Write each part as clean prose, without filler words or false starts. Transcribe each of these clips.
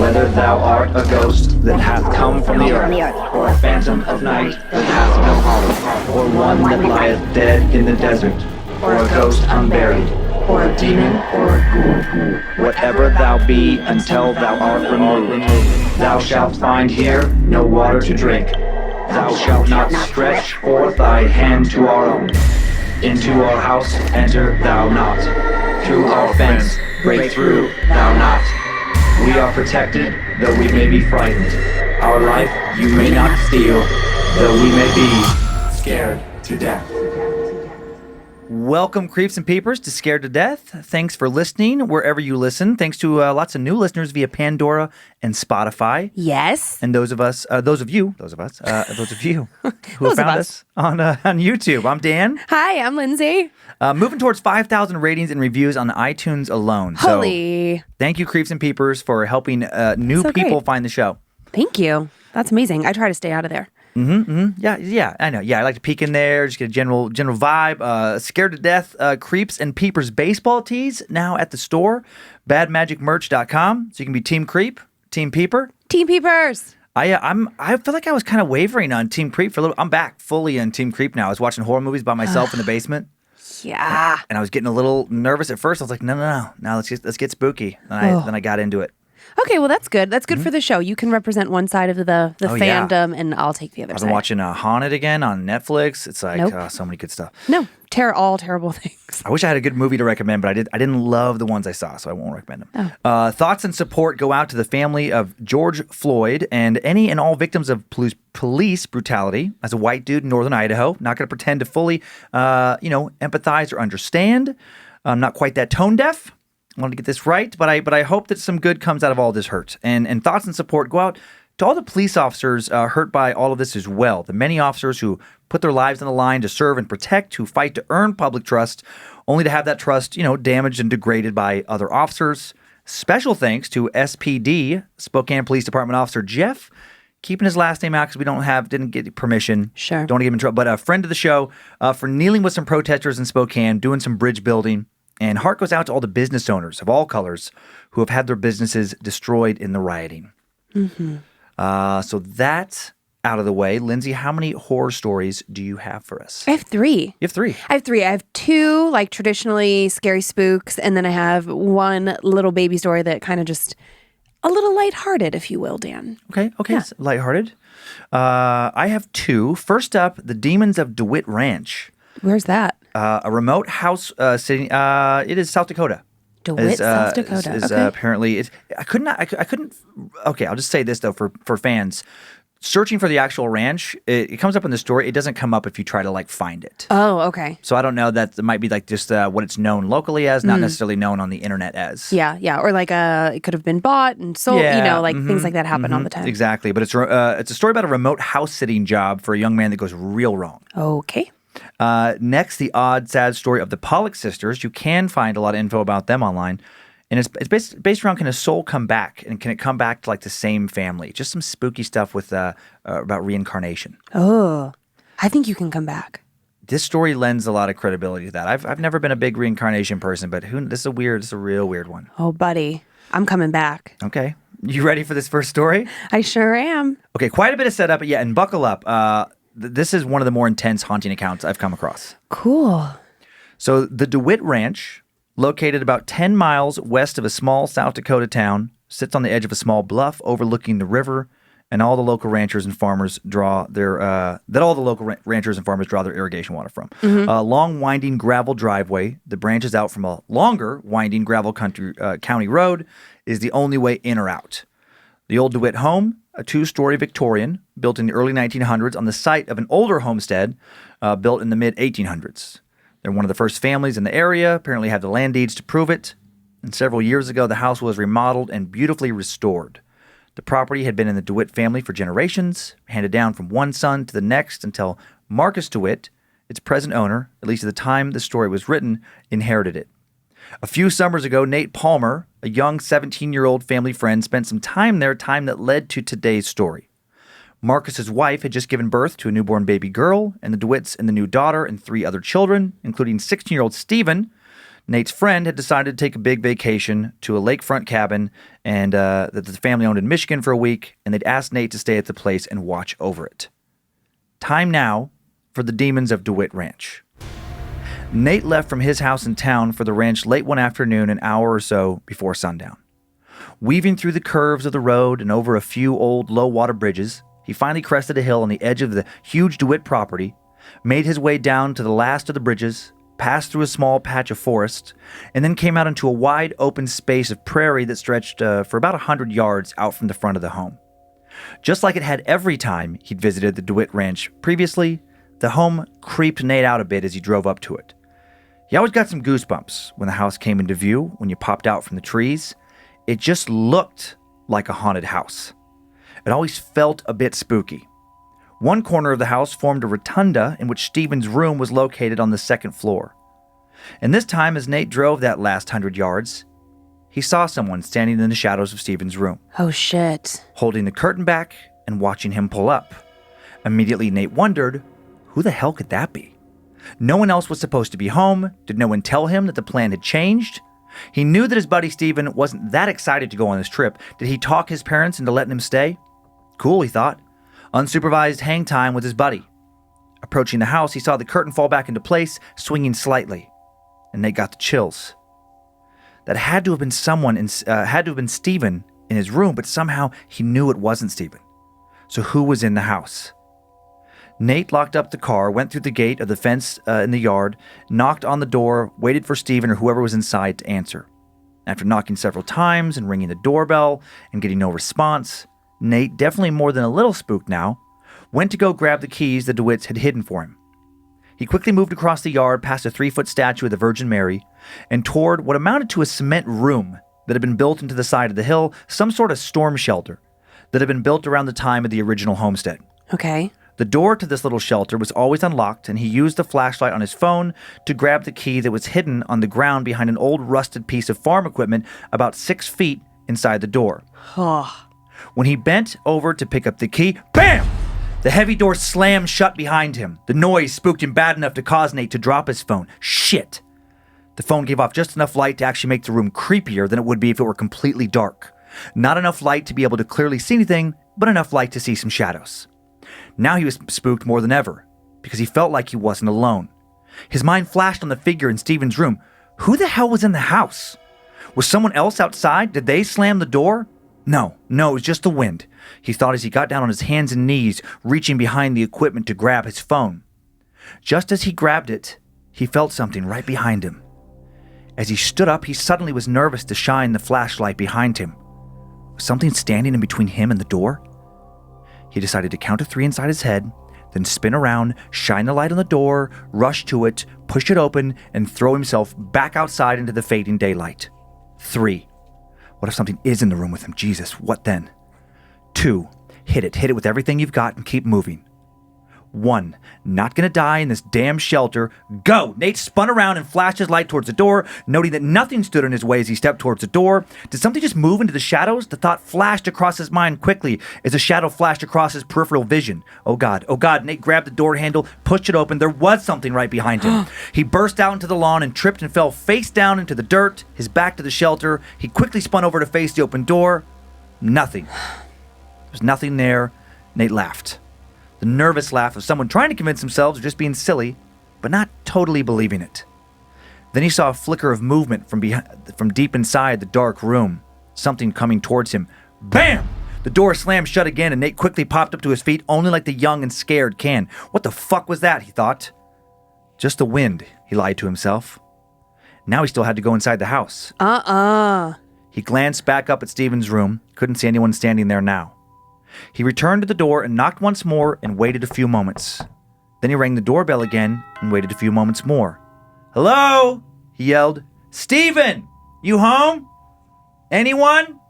Whether thou art a ghost that hath come from the earth, or a phantom of night that hath no home, or one that lieth dead in the desert, or a ghost unburied, or a demon, or a ghoul, whatever thou be until thou art removed, thou shalt find here no water to drink. Thou shalt not stretch forth thy hand to our own. Into our house enter thou not. Through our fence break through thou not. We are protected, though we may be frightened. Our life you may not steal, though we may be scared to death. Welcome, Creeps and Peepers, to Scared to Death. Thanks for listening wherever you listen. Thanks to lots of new listeners via Pandora and Spotify. Yes. And those of you who have found us on YouTube. I'm Dan. Hi, I'm Lynze. Moving towards 5,000 ratings and reviews on iTunes alone. Holy. So, thank you, Creeps and Peepers, for helping new people find the show. Thank you. That's amazing. I try to stay out of there. Yeah, I know. Yeah, I like to peek in there, just get a general vibe. Scared to Death, Creeps and Peepers baseball tees now at the store, badmagicmerch.com. So you can be Team Creep, Team Peeper. Team Peepers. I feel like I was kind of wavering on Team Creep for a little. I'm back fully on Team Creep now. I was watching horror movies by myself in the basement. Yeah. And I was getting a little nervous at first. I was like, no. Now let's get spooky. And then I got into it. Okay, well, that's good. That's good for the show. You can represent one side of the fandom, and I'll take the other side. I've been watching Haunted again on Netflix. It's like so many good stuff. No, all terrible things. I wish I had a good movie to recommend, but I didn't love the ones I saw, so I won't recommend them. Oh. Thoughts and support go out to the family of George Floyd and any and all victims of police brutality. As a white dude in northern Idaho, not going to pretend to fully, empathize or understand. I'm not quite that tone deaf. I want to get this right, but I hope that some good comes out of all this hurt. And thoughts and support go out to all the police officers hurt by all of this as well. The many officers who put their lives on the line to serve and protect, who fight to earn public trust, only to have that trust, damaged and degraded by other officers. Special thanks to SPD, Spokane Police Department Officer Jeff, keeping his last name out because we didn't get permission. Sure. Don't want to get him in trouble. But a friend of the show for kneeling with some protesters in Spokane, doing some bridge building. And heart goes out to all the business owners of all colors who have had their businesses destroyed in the rioting. Mm-hmm. So that's out of the way. Lynze, how many horror stories do you have for us? I have 3. You have 3? I have 3. I have 2, like, traditionally scary spooks, and then I have one little baby story that kind of just a little lighthearted, if you will, Dan. Okay. Yeah. So lighthearted. I have 2. First up, The Demons of Dewitt Ranch. Where's that? A remote house city. It is South Dakota. DeWitt, South Dakota. Okay. Apparently, I couldn't. Okay, I'll just say this though for fans. Searching for the actual ranch, it comes up in the story. It doesn't come up if you try to find it. Oh, okay. So I don't know. That it might be just what it's known locally as, not necessarily known on the internet as. Yeah. Or it could have been bought and sold. Things like that happen all the time. Exactly, but it's a story about a remote house sitting job for a young man that goes real wrong. Okay. Next, the odd, sad story of the Pollock sisters. You can find a lot of info about them online. And it's based around, can a soul come back? And can it come back to the same family? Just some spooky stuff with about reincarnation. Oh, I think you can come back. This story lends a lot of credibility to that. I've never been a big reincarnation person, but this is a real weird one. Oh, buddy, I'm coming back. Okay. You ready for this first story? I sure am. Okay, quite a bit of setup, and buckle up. This is one of the more intense haunting accounts I've come across. Cool. So the Dewitt Ranch, located about 10 miles west of a small South Dakota town, sits on the edge of a small bluff overlooking the river, and all the local ranchers and farmers draw their irrigation water from. Mm-hmm. A long winding gravel driveway that branches out from a longer winding gravel county road is the only way in or out. The old Dewitt home, a 2-story Victorian, built in the early 1900s on the site of an older homestead built in the mid-1800s. They're one of the first families in the area, apparently have the land deeds to prove it. And several years ago, the house was remodeled and beautifully restored. The property had been in the Dewitt family for generations, handed down from one son to the next until Marcus Dewitt, its present owner, at least at the time the story was written, inherited it. A few summers ago, Nate Palmer, a young 17-year-old family friend, spent some time there, time that led to today's story. Marcus's wife had just given birth to a newborn baby girl, and the Dewitts and the new daughter and 3 other children, including 16-year-old Stephen, Nate's friend had decided to take a big vacation to a lakefront cabin and that the family owned in Michigan for a week, and they'd asked Nate to stay at the place and watch over it. Time now for the demons of Dewitt Ranch. Nate left from his house in town for the ranch late one afternoon, an hour or so before sundown. Weaving through the curves of the road and over a few old low-water bridges, he finally crested a hill on the edge of the huge Dewitt property, made his way down to the last of the bridges, passed through a small patch of forest, and then came out into a wide open space of prairie that stretched for about 100 yards out from the front of the home. Just like it had every time he'd visited the Dewitt Ranch previously, the home creeped Nate out a bit as he drove up to it. He always got some goosebumps when the house came into view, when you popped out from the trees. It just looked like a haunted house. It always felt a bit spooky. One corner of the house formed a rotunda in which Stephen's room was located on the second floor. And this time, as Nate drove that last 100 yards, he saw someone standing in the shadows of Stephen's room. Oh, shit. Holding the curtain back and watching him pull up. Immediately, Nate wondered, who the hell could that be? No one else was supposed to be home. Did no one tell him that the plan had changed? He knew that his buddy Stephen wasn't that excited to go on this trip. Did he talk his parents into letting him stay? Cool, he thought. Unsupervised hang time with his buddy. Approaching the house, he saw the curtain fall back into place, swinging slightly. And Nate got the chills. That had to have been Stephen in his room, but somehow he knew it wasn't Stephen. So who was in the house? Nate locked up the car, went through the gate of the fence in the yard, knocked on the door, waited for Stephen or whoever was inside to answer. After knocking several times and ringing the doorbell and getting no response, Nate, definitely more than a little spooked now, went to go grab the keys the DeWitts had hidden for him. He quickly moved across the yard past a 3-foot statue of the Virgin Mary and toward what amounted to a cement room that had been built into the side of the hill, some sort of storm shelter that had been built around the time of the original homestead. Okay. The door to this little shelter was always unlocked, and he used the flashlight on his phone to grab the key that was hidden on the ground behind an old rusted piece of farm equipment about 6 feet inside the door. Oh. When he bent over to pick up the key, BAM! The heavy door slammed shut behind him. The noise spooked him bad enough to cause Nate to drop his phone. Shit! The phone gave off just enough light to actually make the room creepier than it would be if it were completely dark. Not enough light to be able to clearly see anything, but enough light to see some shadows. Now he was spooked more than ever, because he felt like he wasn't alone. His mind flashed on the figure in Stephen's room. Who the hell was in the house? Was someone else outside? Did they slam the door? No, it was just the wind, he thought as he got down on his hands and knees, reaching behind the equipment to grab his phone. Just as he grabbed it, he felt something right behind him. As he stood up, he suddenly was nervous to shine the flashlight behind him. Was something standing in between him and the door? He decided to count to 3 inside his head, then spin around, shine the light on the door, rush to it, push it open, and throw himself back outside into the fading daylight. 3. What if something is in the room with him? Jesus, what then? 2. Hit it with everything you've got and keep moving. 1. Not gonna die in this damn shelter. Go! Nate spun around and flashed his light towards the door, noting that nothing stood in his way as he stepped towards the door. Did something just move into the shadows? The thought flashed across his mind quickly as a shadow flashed across his peripheral vision. Oh God. Nate grabbed the door handle, pushed it open. There was something right behind him. He burst out into the lawn and tripped and fell face down into the dirt, his back to the shelter. He quickly spun over to face the open door. Nothing. There was nothing there. Nate laughed. The nervous laugh of someone trying to convince themselves of just being silly, but not totally believing it. Then he saw a flicker of movement from deep inside the dark room, something coming towards him. BAM! The door slammed shut again, and Nate quickly popped up to his feet, only like the young and scared can. What the fuck was that, he thought. Just the wind, he lied to himself. Now he still had to go inside the house. He glanced back up at Stephen's room, couldn't see anyone standing there now. He returned to the door and knocked once more and waited a few moments. Then he rang the doorbell again and waited a few moments more. Hello? He yelled. Stephen! You home? Anyone?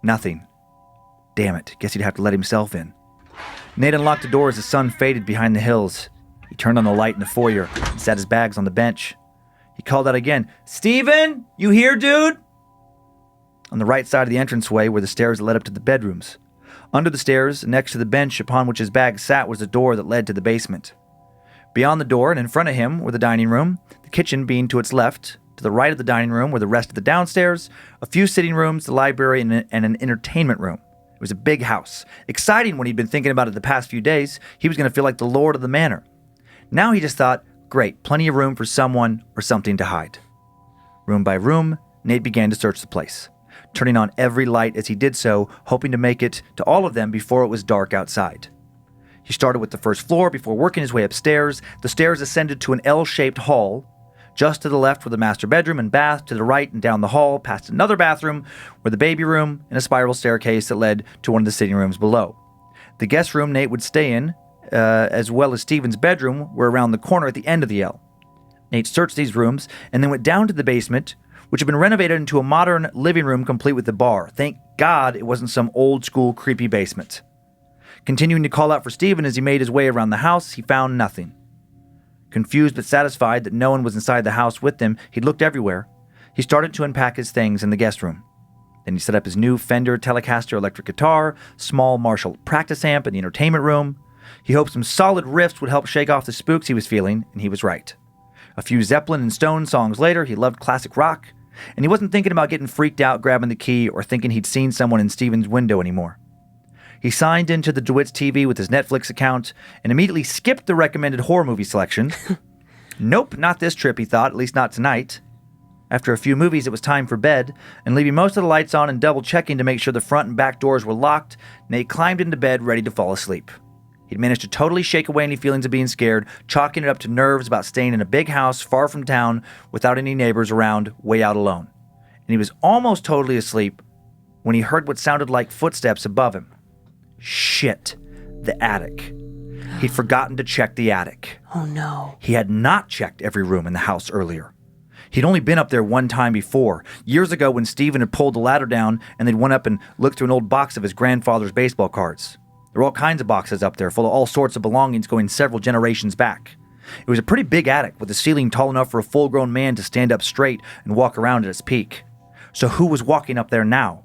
Nothing. Damn it. Guess he'd have to let himself in. Nate unlocked the door as the sun faded behind the hills. He turned on the light in the foyer and set his bags on the bench. He called out again. Stephen! You here, dude? On the right side of the entranceway were the stairs that led up to the bedrooms. Under the stairs, next to the bench upon which his bag sat, was a door that led to the basement. Beyond the door and in front of him were the dining room, the kitchen being to its left, To the right of the dining room were the rest of the downstairs, a few sitting rooms, the library, and an entertainment room. It was a big house. Exciting when he'd been thinking about it the past few days. He was going to feel like the lord of the manor. Now he just thought, great, plenty of room for someone or something to hide. Room by room, Nate began to search the place, turning on every light as he did so, hoping to make it to all of them before it was dark outside. He started with the first floor before working his way upstairs. The stairs ascended to an L-shaped hall. Just to the left were the master bedroom and bath, to the right and down the hall, past another bathroom, were the baby room and a spiral staircase that led to one of the sitting rooms below. The guest room Nate would stay in, as well as Stephen's bedroom, were around the corner at the end of the L. Nate searched these rooms and then went down to the basement, which had been renovated into a modern living room complete with a bar. Thank God it wasn't some old-school creepy basement. Continuing to call out for Stephen as he made his way around the house, he found nothing. Confused but satisfied that no one was inside the house with him, he looked everywhere. He started to unpack his things in the guest room. Then he set up his new Fender Telecaster electric guitar, small Marshall practice amp in the entertainment room. He hoped some solid riffs would help shake off the spooks he was feeling, and he was right. A few Zeppelin and Stone songs later, he loved classic rock, and he wasn't thinking about getting freaked out grabbing the key or thinking he'd seen someone in Stephen's window anymore. He signed into the Dewitt's TV with his Netflix account and immediately skipped the recommended horror movie selection. Nope, not this trip, he thought, at least not tonight. After a few movies, it was time for bed, and leaving most of the lights on and double-checking to make sure the front and back doors were locked, Nate climbed into bed ready to fall asleep. He'd managed to totally shake away any feelings of being scared, chalking it up to nerves about staying in a big house far from town without any neighbors around, way out alone. And he was almost totally asleep when he heard what sounded like footsteps above him. Shit, the attic. He'd forgotten to check the attic. Oh no. He had not checked every room in the house earlier. He'd only been up there one time before, years ago when Stephen had pulled the ladder down and they'd went up and looked through an old box of his grandfather's baseball cards. There were all kinds of boxes up there full of all sorts of belongings going several generations back. It was a pretty big attic with a ceiling tall enough for a full-grown man to stand up straight and walk around at its peak. So who was walking up there now?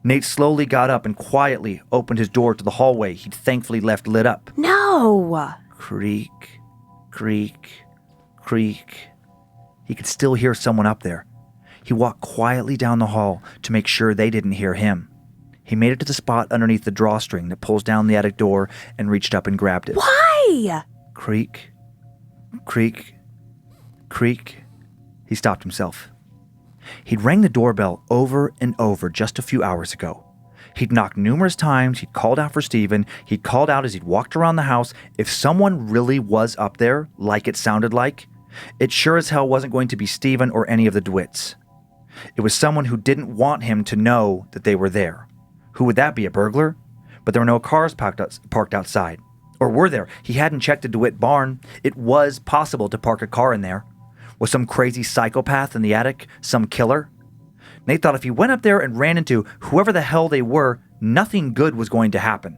Nate slowly got up and quietly opened his door to the hallway he'd thankfully left lit up. No! Creak, creak, creak. He could still hear someone up there. He walked quietly down the hall to make sure they didn't hear him. He made it to the spot underneath the drawstring that pulls down the attic door and reached up and grabbed it. Why? Creak, creak, creak. He stopped himself. He'd rang the doorbell over and over just a few hours ago. He'd knocked numerous times, he'd called out for Stephen, he'd called out as he'd walked around the house. If someone really was up there, like it sounded like, it sure as hell wasn't going to be Stephen or any of the Dewitts. It was someone who didn't want him to know that they were there. Who would that be, a burglar? But there were no cars parked outside. Or were there? He hadn't checked the Dewitt barn. It was possible to park a car in there. Was some crazy psychopath in the attic? Some killer? Nate thought if he went up there and ran into whoever the hell they were, nothing good was going to happen.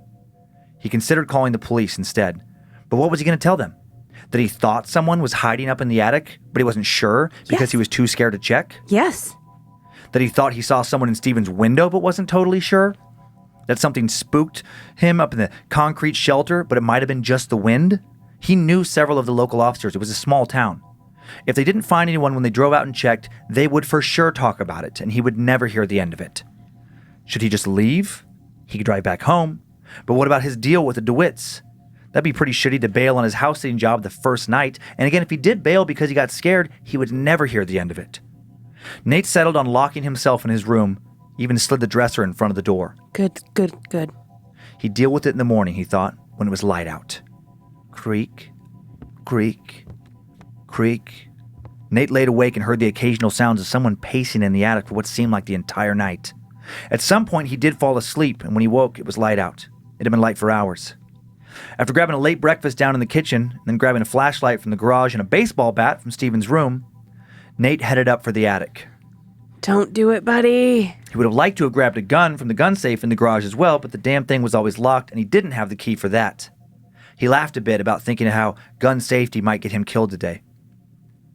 He considered calling the police instead. But what was he going to tell them? That he thought someone was hiding up in the attic, but he wasn't sure because he was too scared to check? Yes. That he thought he saw someone in Stephen's window but wasn't totally sure? That something spooked him up in the concrete shelter, but it might have been just the wind? He knew several of the local officers. It was a small town. If they didn't find anyone when they drove out and checked, they would for sure talk about it, and he would never hear the end of it. Should he just leave? He could drive back home. But what about his deal with the Dewitts? That'd be pretty shitty to bail on his house-sitting job the first night. And again, if he did bail because he got scared, he would never hear the end of it. Nate settled on locking himself in his room, even slid the dresser in front of the door. Good. He'd deal with it in the morning, he thought, when it was light out. Creak, creak, creak. Nate laid awake and heard the occasional sounds of someone pacing in the attic for what seemed like the entire night. At some point, he did fall asleep, and when he woke, it was light out. It had been light for hours. After grabbing a late breakfast down in the kitchen, and then grabbing a flashlight from the garage and a baseball bat from Stephen's room, Nate headed up for the attic. Don't do it, buddy. He would have liked to have grabbed a gun from the gun safe in the garage as well, but the damn thing was always locked, and he didn't have the key for that. He laughed a bit about thinking of how gun safety might get him killed today.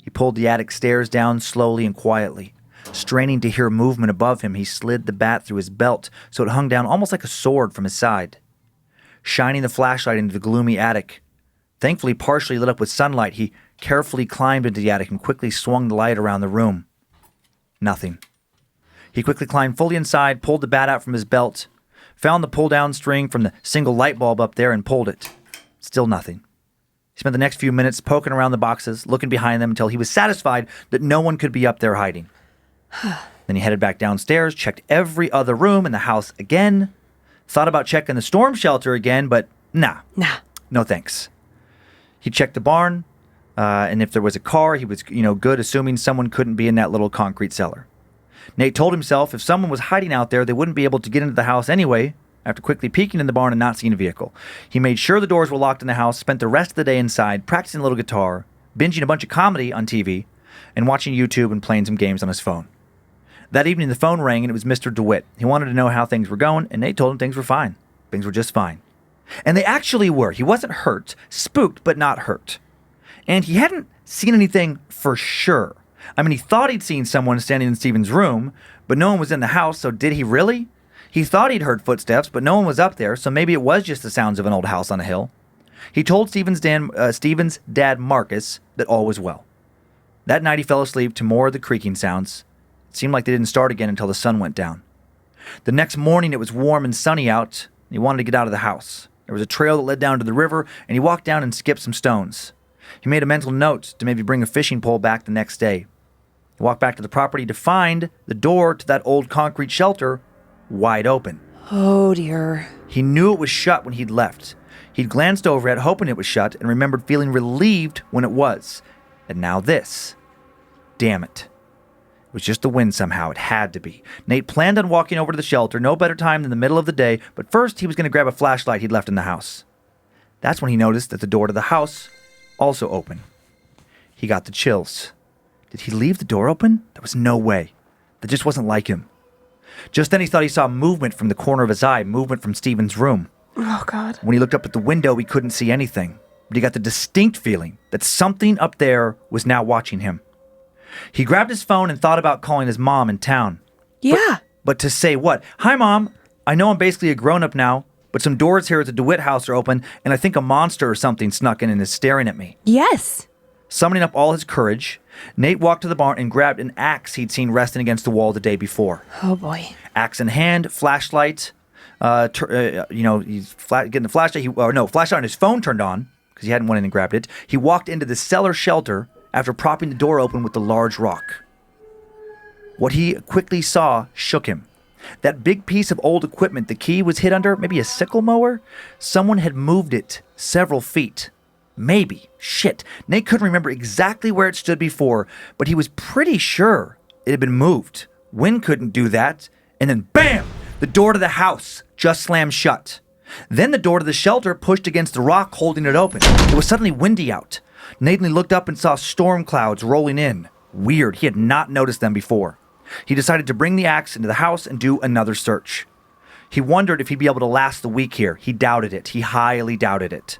He pulled the attic stairs down slowly and quietly. Straining to hear movement above him, he slid the bat through his belt so it hung down almost like a sword from his side. Shining the flashlight into the gloomy attic, thankfully partially lit up with sunlight, he carefully climbed into the attic and quickly swung the light around the room. Nothing. He quickly climbed fully inside, pulled the bat out from his belt, found the pull-down string from the single light bulb up there and pulled it. Still nothing. He spent the next few minutes poking around the boxes, looking behind them until he was satisfied that no one could be up there hiding. Then he headed back downstairs, checked every other room in the house again, thought about checking the storm shelter again, but nah, no thanks. He checked the barn, and if there was a car, he was, good, assuming someone couldn't be in that little concrete cellar. Nate told himself if someone was hiding out there, they wouldn't be able to get into the house anyway, after quickly peeking in the barn and not seeing a vehicle. He made sure the doors were locked in the house, spent the rest of the day inside, practicing a little guitar, binging a bunch of comedy on TV, and watching YouTube and playing some games on his phone. That evening, the phone rang, and it was Mr. Dewitt. He wanted to know how things were going, and Nate told him things were fine. Things were just fine. And they actually were. He wasn't hurt, spooked, but not hurt. And he hadn't seen anything for sure. I mean, he thought he'd seen someone standing in Stephen's room, but no one was in the house, so did he really? He thought he'd heard footsteps, but no one was up there, so maybe it was just the sounds of an old house on a hill. He told Stephen's dad, Marcus, that all was well. That night he fell asleep to more of the creaking sounds. It seemed like they didn't start again until the sun went down. The next morning it was warm and sunny out, and he wanted to get out of the house. There was a trail that led down to the river, and he walked down and skipped some stones. He made a mental note to maybe bring a fishing pole back the next day. He walked back to the property to find the door to that old concrete shelter wide open. Oh, dear. He knew it was shut when he'd left. He'd glanced over it, hoping it was shut, and remembered feeling relieved when it was. And now this. Damn it. It was just the wind somehow. It had to be. Nate planned on walking over to the shelter, no better time than the middle of the day, but first he was going to grab a flashlight he'd left in the house. That's when he noticed that the door to the house also open. He got the chills. Did he leave the door open? There was no way. That just wasn't like him. Just then he thought he saw movement from the corner of his eye, movement from Stephen's room. Oh, God. When he looked up at the window, he couldn't see anything, but he got the distinct feeling that something up there was now watching him. He grabbed his phone and thought about calling his mom in town. Yeah. But to say what? Hi, Mom. I know I'm basically a grown-up now, but some doors here at the Dewitt house are open, and I think a monster or something snuck in and is staring at me. Yes. Summoning up all his courage, Nate walked to the barn and grabbed an axe he'd seen resting against the wall the day before. Oh, boy. Axe in hand, flashlight. He's getting the flashlight. Flashlight on his phone turned on because he hadn't went in and grabbed it. He walked into the cellar shelter after propping the door open with the large rock. What he quickly saw shook him. That big piece of old equipment the key was hid under, maybe a sickle mower? Someone had moved it several feet. Maybe. Shit. Nate couldn't remember exactly where it stood before, but he was pretty sure it had been moved. Wind couldn't do that. And then BAM! The door to the house just slammed shut. Then the door to the shelter pushed against the rock, holding it open. It was suddenly windy out. Nate looked up and saw storm clouds rolling in. Weird. He had not noticed them before. He decided to bring the axe into the house and do another search. He wondered if he'd be able to last the week here. He doubted it. He highly doubted it.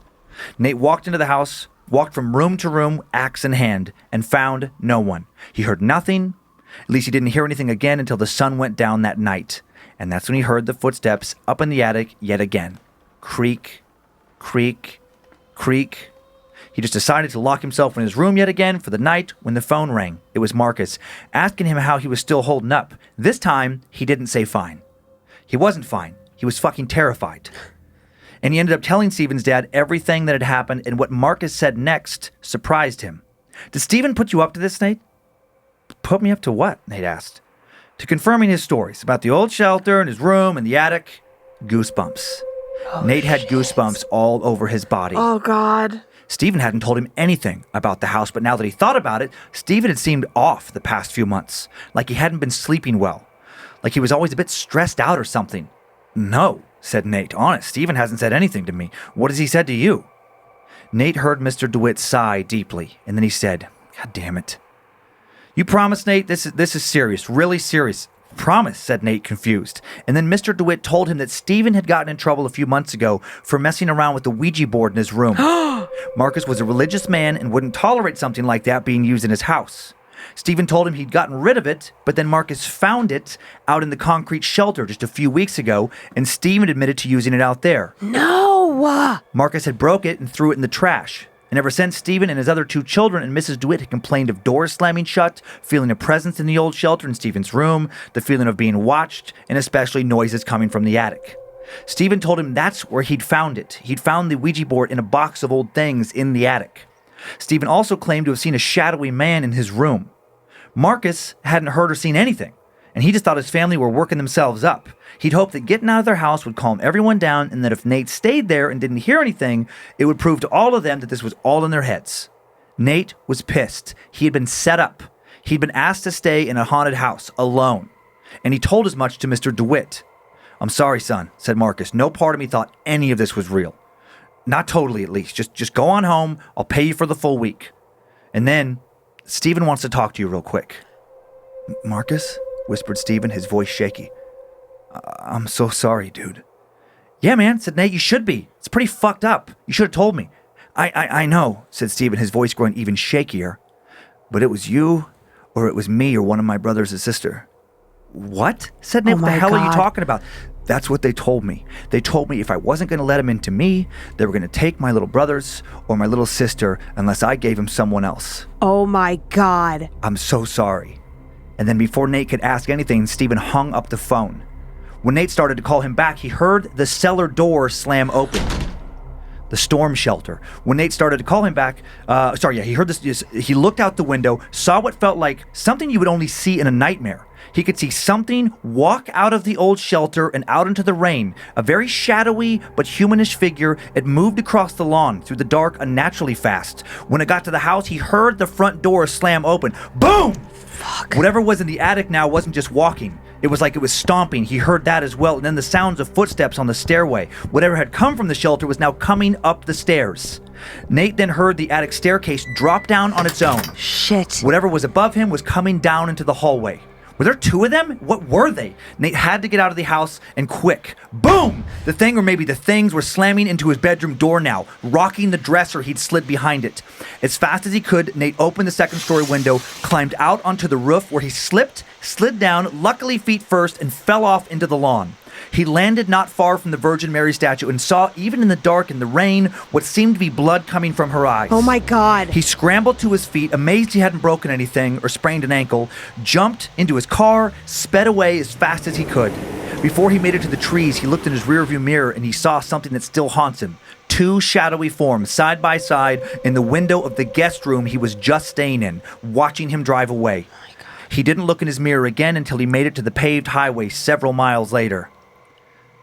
Nate walked into the house, walked from room to room, axe in hand, and found no one. He heard nothing. At least he didn't hear anything again until the sun went down that night. And that's when he heard the footsteps up in the attic yet again. Creak, creak, creak. He just decided to lock himself in his room yet again for the night when the phone rang. It was Marcus, asking him how he was still holding up. This time, he didn't say fine. He wasn't fine. He was fucking terrified. And he ended up telling Stephen's dad everything that had happened, and what Marcus said next surprised him. Did Stephen put you up to this, Nate? Put me up to what? Nate asked. To confirming his stories about the old shelter and his room and the attic. Goosebumps. Oh, Nate had goosebumps all over his body. Oh, God. Stephen hadn't told him anything about the house, but now that he thought about it, Stephen had seemed off the past few months. Like he hadn't been sleeping well. Like he was always a bit stressed out or something. No, said Nate. Honest, Stephen hasn't said anything to me. What has he said to you? Nate heard Mr. Dewitt sigh deeply, and then he said, God damn it. You promise, Nate? This is serious, really serious. Promise, said Nate, confused. And then Mr. Dewitt told him that Stephen had gotten in trouble a few months ago for messing around with the Ouija board in his room. Marcus was a religious man and wouldn't tolerate something like that being used in his house. Stephen told him he'd gotten rid of it, but then Marcus found it out in the concrete shelter just a few weeks ago, and Stephen admitted to using it out there. No! Marcus had broke it and threw it in the trash. And And ever since, Stephen and his other 2 children and Mrs. Dewitt had complained of doors slamming shut, feeling a presence in the old shelter in Stephen's room, the feeling of being watched, and especially noises coming from the attic. Stephen told him that's where he'd found it. He'd found the Ouija board in a box of old things in the attic. Stephen also claimed to have seen a shadowy man in his room. Marcus hadn't heard or seen anything, and he just thought his family were working themselves up. He'd hoped that getting out of their house would calm everyone down, and that if Nate stayed there and didn't hear anything, it would prove to all of them that this was all in their heads. Nate was pissed. He had been set up. He'd been asked to stay in a haunted house alone, and he told as much to Mr. Dewitt. "I'm sorry, son," said Marcus. "No part of me thought any of this was real. Not totally, at least. Just go on home. I'll pay you for the full week. And then, Stephen wants to talk to you real quick." "Marcus?" whispered Stephen, his voice shaky. "I'm so sorry, dude." "Yeah, man," said Nate. "You should be. It's pretty fucked up. You should have told me." I know," said Stephen, his voice growing even shakier. "But it was you, or it was me, or one of my brothers and sister." "What?" said Nate. Oh "What the my hell are you God. talking about?" "That's what they told me. They told me if I wasn't going to let them into me, they were going to take my little brothers or my little sister unless I gave them someone else." Oh my God. "I'm so sorry." And then before Nate could ask anything, Stephen hung up the phone. When Nate started to call him back, he heard the cellar door slam open. The storm shelter. When Nate started to call him back, he heard this. He looked out the window, saw what felt like something you would only see in a nightmare. He could see something walk out of the old shelter and out into the rain. A very shadowy but humanish figure. It moved across the lawn through the dark unnaturally fast. When it got to the house, he heard the front door slam open. Boom! Fuck. Whatever was in the attic now wasn't just walking. It was like it was stomping. He heard that as well. And then the sounds of footsteps on the stairway. Whatever had come from the shelter was now coming up the stairs. Nate then heard the attic staircase drop down on its own. Shit. Whatever was above him was coming down into the hallway. Were there 2 of them? What were they? Nate had to get out of the house, and quick. Boom! The thing, or maybe the things, were slamming into his bedroom door now, rocking the dresser he'd slid behind it. As fast as he could, Nate opened the second-story window, climbed out onto the roof where he slipped, slid down, luckily feet first, and fell off into the lawn. He landed not far from the Virgin Mary statue and saw, even in the dark and the rain, what seemed to be blood coming from her eyes. Oh my God. He scrambled to his feet, amazed he hadn't broken anything or sprained an ankle, jumped into his car, sped away as fast as he could. Before he made it to the trees, he looked in his rearview mirror and he saw something that still haunts him. 2 shadowy forms, side by side, in the window of the guest room he was just staying in, watching him drive away. He didn't look in his mirror again until he made it to the paved highway several miles later.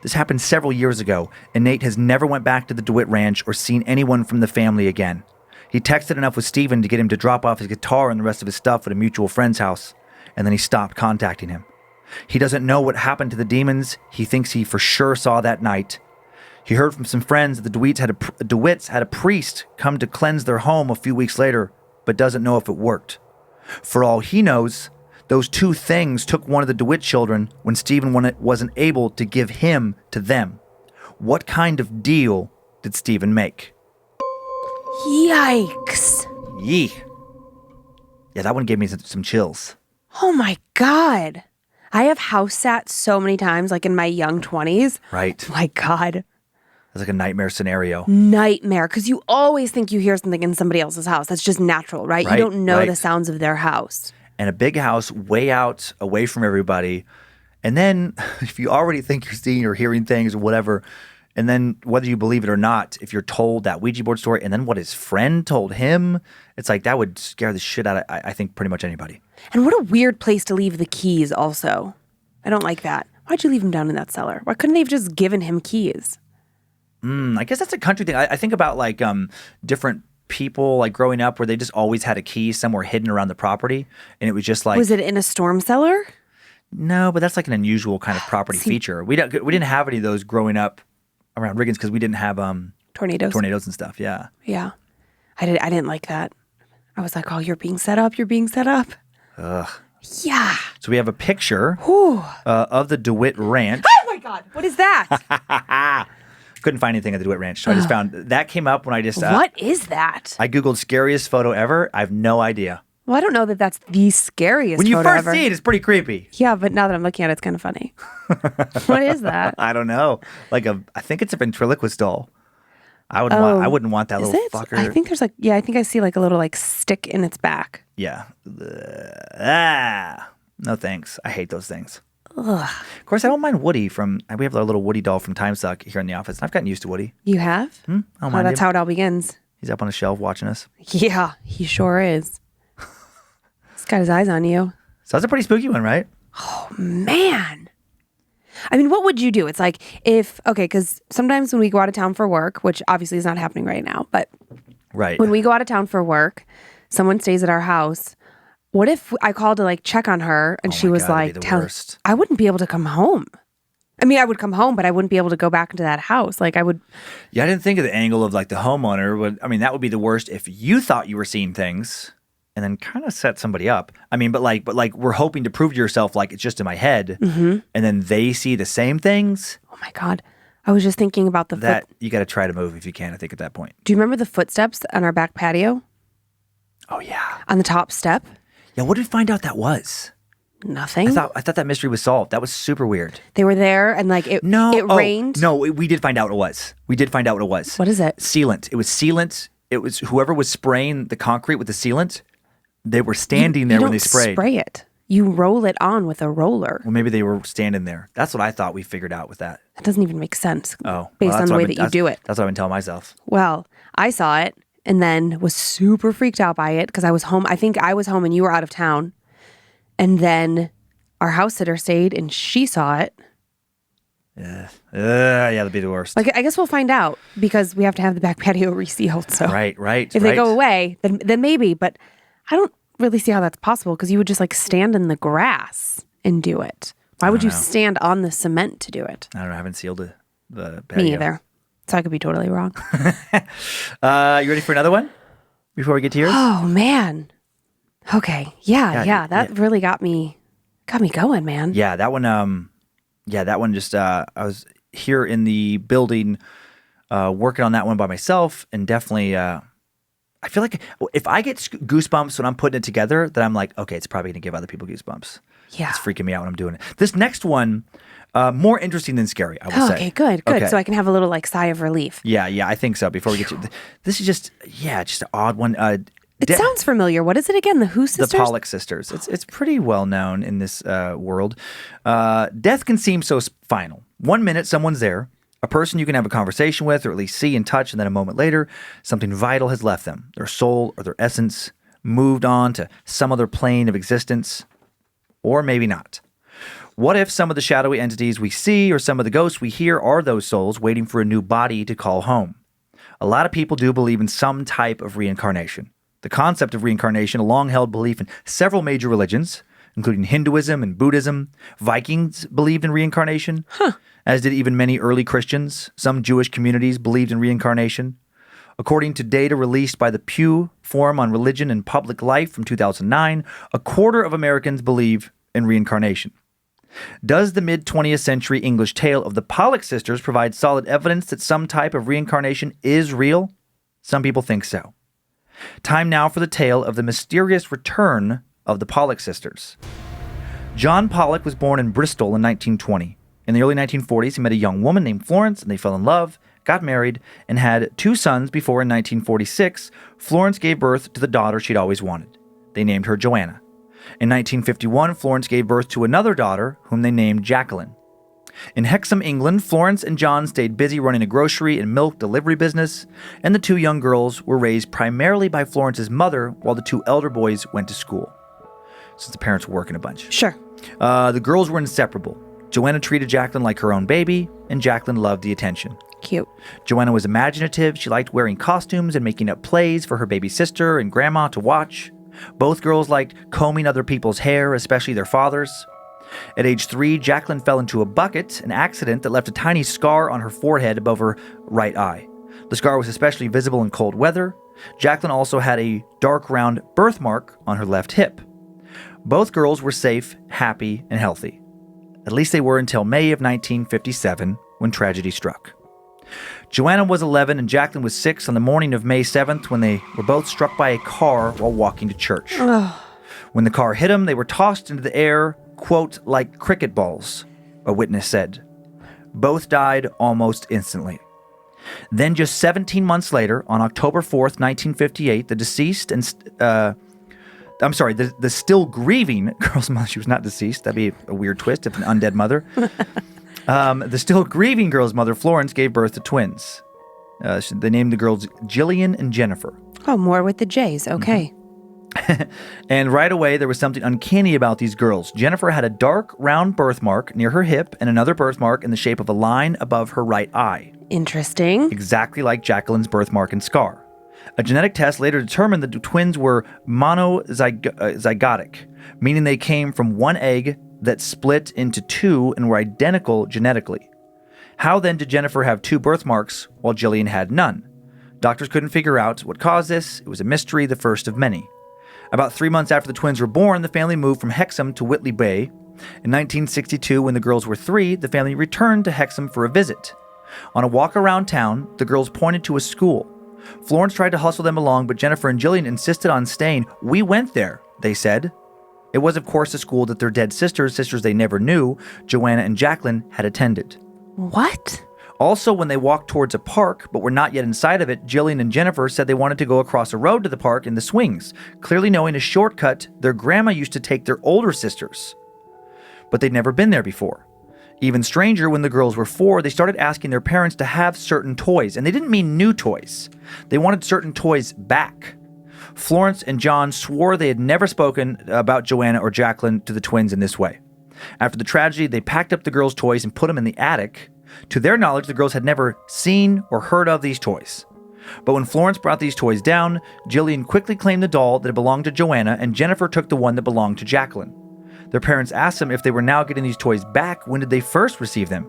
This happened several years ago, and Nate has never went back to the Dewitt Ranch or seen anyone from the family again. He texted enough with Stephen to get him to drop off his guitar and the rest of his stuff at a mutual friend's house, and then he stopped contacting him. He doesn't know what happened to the demons he thinks he for sure saw that night. He heard from some friends that the Dewitts had a priest come to cleanse their home a few weeks later, but doesn't know if it worked. For all he knows, those 2 things took one of the Dewitt children when Stephen wasn't able to give him to them. What kind of deal did Stephen make? Yikes. Yee. Yeah, that one gave me some chills. Oh my God. I have house sat so many times, like in my young 20s. Right. My God. It's like a nightmare scenario. Nightmare. Because you always think you hear something in somebody else's house. That's just natural, right? Right, You don't know right. the sounds of their house. And a big house way out, away from everybody. And then if you already think you're seeing or hearing things or whatever, and then whether you believe it or not, if you're told that Ouija board story and then what his friend told him, it's like that would scare the shit out of, I think, pretty much anybody. And what a weird place to leave the keys also. I don't like that. Why'd you leave him down in that cellar? Why couldn't they have just given him keys? I guess that's a country thing. I think about like different people like growing up where they just always had a key somewhere hidden around the property, and it was just like, Was it in a storm cellar? no, but that's like an unusual kind of property feature. We didn't have any of those growing up around Riggins because we didn't have Tornadoes. tornadoes and stuff. Yeah. Yeah. I didn't like that. I was like, oh, you're being set up. You're being set up. Ugh. Yeah. So we have a picture of the Dewitt Ranch. Oh my God. What is that? Couldn't find anything at the Dewitt Ranch, so I just found that came up when I just What is that? I googled scariest photo ever. I have no idea. Well, I don't know that that's the scariest When you photo first ever. see it, it's pretty creepy. Yeah, but now that I'm looking at it, it's kind of funny. What is that? I don't know. I think it's a ventriloquist doll. I wouldn't want that Is little it? fucker. I think there's I think I see a little stick in its back. Yeah. No thanks. I hate those things. Ugh. Of course, I don't mind Woody we have our little Woody doll from Time Suck here in the office. And I've gotten used to Woody. You have? I don't mind That's him. how it all begins. He's up on a shelf watching us. Yeah, he sure is. He's got his eyes on you. So that's a pretty spooky one, right? Oh, man. I mean, what would you do? It's because sometimes when we go out of town for work, which obviously is not happening right now, but Right. when we go out of town for work, someone stays at our house. What if I called to check on her and she my was God, that'd be the worst. I wouldn't be able to come home. I mean, I would come home, but I wouldn't be able to go back into that house. I would. Yeah, I didn't think of the angle of the homeowner. That would be the worst if you thought you were seeing things and then kind of set somebody up. I mean, but we're hoping to prove to yourself it's just in my head, and then they see the same things. Oh my God. I was just thinking about that you got to try to move if you can, I think, at that point. Do you remember the footsteps on our back patio? Oh, yeah. On the top step? Yeah, what did we find out that was? Nothing. I thought that mystery was solved. That was super weird. They were there and it rained. No, we did find out what it was. We did find out what it was. What is it? Sealant. It was sealant. It was whoever was spraying the concrete with the sealant. They were standing there when they sprayed. You don't spray it. You roll it on with a roller. Well, maybe they were standing there. That's what I thought we figured out with that. That doesn't even make sense. Oh, based on the way that you do it. That's what I've been telling myself. Well, I saw it and then was super freaked out by it because I was home. I think I was home and you were out of town. And then our house sitter stayed and she saw it. Yeah, that'd be the worst. I guess we'll find out because we have to have the back patio resealed. So right. If they go away, then maybe. But I don't really see how that's possible because you would just stand in the grass and do it. Why would you stand on the cement to do it? I don't know. I haven't sealed the patio. Me either. So I could be totally wrong. You ready for another one before we get to yours? Oh, man. Okay. Yeah. That really got me going, man. Yeah, that one. That one just. I was here in the building, working on that one by myself, and definitely. I feel like if I get goosebumps when I'm putting it together, then I'm like, okay, it's probably going to give other people goosebumps. Yeah, it's freaking me out when I'm doing it. This next one, more interesting than scary, I will say. Okay, good. Okay. So I can have a little sigh of relief. Yeah, I think so. Before we get to this, is just an odd one. It sounds familiar. What is it again? The who sisters? The Pollock sisters. It's pretty well known in this world. Death can seem so final. 1 minute, someone's there, a person you can have a conversation with or at least see and touch, and then a moment later, something vital has left them. Their soul or their essence moved on to some other plane of existence, or maybe not. What if some of the shadowy entities we see or some of the ghosts we hear are those souls waiting for a new body to call home? A lot of people do believe in some type of reincarnation. The concept of reincarnation, a long-held belief in several major religions, including Hinduism and Buddhism. Vikings believed in reincarnation, as did even many early Christians. Some Jewish communities believed in reincarnation. According to data released by the Pew Forum on Religion and Public Life from 2009, a quarter of Americans believe in reincarnation. Does the mid-20th century English tale of the Pollock sisters provide solid evidence that some type of reincarnation is real? Some people think so. Time now for the tale of the mysterious return of the Pollock sisters. John Pollack was born in Bristol in 1920. In the early 1940s, he met a young woman named Florence, and they fell in love, got married, and had 2 sons before in 1946, Florence gave birth to the daughter she'd always wanted. They named her Joanna. In 1951, Florence gave birth to another daughter, whom they named Jacqueline. In Hexham, England, Florence and John stayed busy running a grocery and milk delivery business, and the 2 young girls were raised primarily by Florence's mother while the 2 elder boys went to school, since the parents were working a bunch. Sure. The girls were inseparable. Joanna treated Jacqueline like her own baby, and Jacqueline loved the attention. Cute. Joanna was imaginative. She liked wearing costumes and making up plays for her baby sister and grandma to watch. Both girls liked combing other people's hair, especially their father's. At age 3, Jacqueline fell into a bucket, an accident that left a tiny scar on her forehead above her right eye. The scar was especially visible in cold weather. Jacqueline also had a dark round birthmark on her left hip. Both girls were safe, happy, and healthy. At least they were until May of 1957, when tragedy struck. Joanna was 11 and Jacqueline was 6 on the morning of May 7th when they were both struck by a car while walking to church. When the car hit them, they were tossed into the air, quote, like cricket balls, a witness said. Both died almost instantly. Then just 17 months later, on October 4th, 1958, the deceased and the still grieving girl's mother, she was not deceased. That'd be a weird twist if an undead mother. The still grieving girl's mother, Florence, gave birth to twins. They named the girls Jillian and Jennifer. Oh, more with the J's. Okay. And right away, there was something uncanny about these girls. Jennifer had a dark, round birthmark near her hip and another birthmark in the shape of a line above her right eye. Interesting. Exactly like Jacqueline's birthmark and scar. A genetic test later determined that the twins were monozygotic, meaning they came from one egg that split into two and were identical genetically. How then did Jennifer have two birthmarks while Jillian had none? Doctors couldn't figure out what caused this. It was a mystery, the first of many. About 3 months after the twins were born, the family moved from Hexham to Whitley Bay. In 1962, when the girls were 3, the family returned to Hexham for a visit. On a walk around town, the girls pointed to a school. Florence tried to hustle them along, but Jennifer and Jillian insisted on staying. "We went there," they said. It was, of course, a school that their dead sisters they never knew, Joanna and Jacqueline, had attended. What? Also, when they walked towards a park, but were not yet inside of it, Jillian and Jennifer said they wanted to go across a road to the park in the swings, clearly knowing a shortcut their grandma used to take their older sisters. But they'd never been there before. Even stranger, when the girls were 4, they started asking their parents to have certain toys, and they didn't mean new toys. They wanted certain toys back. Florence and John swore they had never spoken about Joanna or Jacqueline to the twins in this way. After the tragedy, they packed up the girls' toys and put them in the attic. To their knowledge, the girls had never seen or heard of these toys. But when Florence brought these toys down, Jillian quickly claimed the doll that belonged to Joanna, and Jennifer took the one that belonged to Jacqueline. Their parents asked them if they were now getting these toys back, when did they first receive them?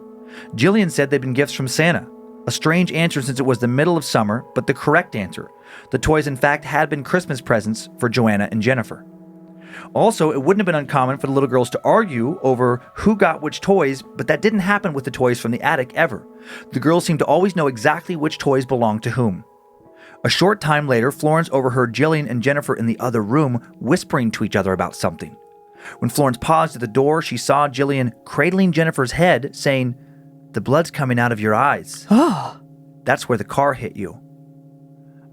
Jillian said they'd been gifts from Santa. A strange answer since it was the middle of summer, but the correct answer. The toys, in fact, had been Christmas presents for Joanna and Jennifer. Also, it wouldn't have been uncommon for the little girls to argue over who got which toys, but that didn't happen with the toys from the attic ever. The girls seemed to always know exactly which toys belonged to whom. A short time later, Florence overheard Jillian and Jennifer in the other room whispering to each other about something. When Florence paused at the door, she saw Jillian cradling Jennifer's head, saying, "The blood's coming out of your eyes. Oh. That's where the car hit you."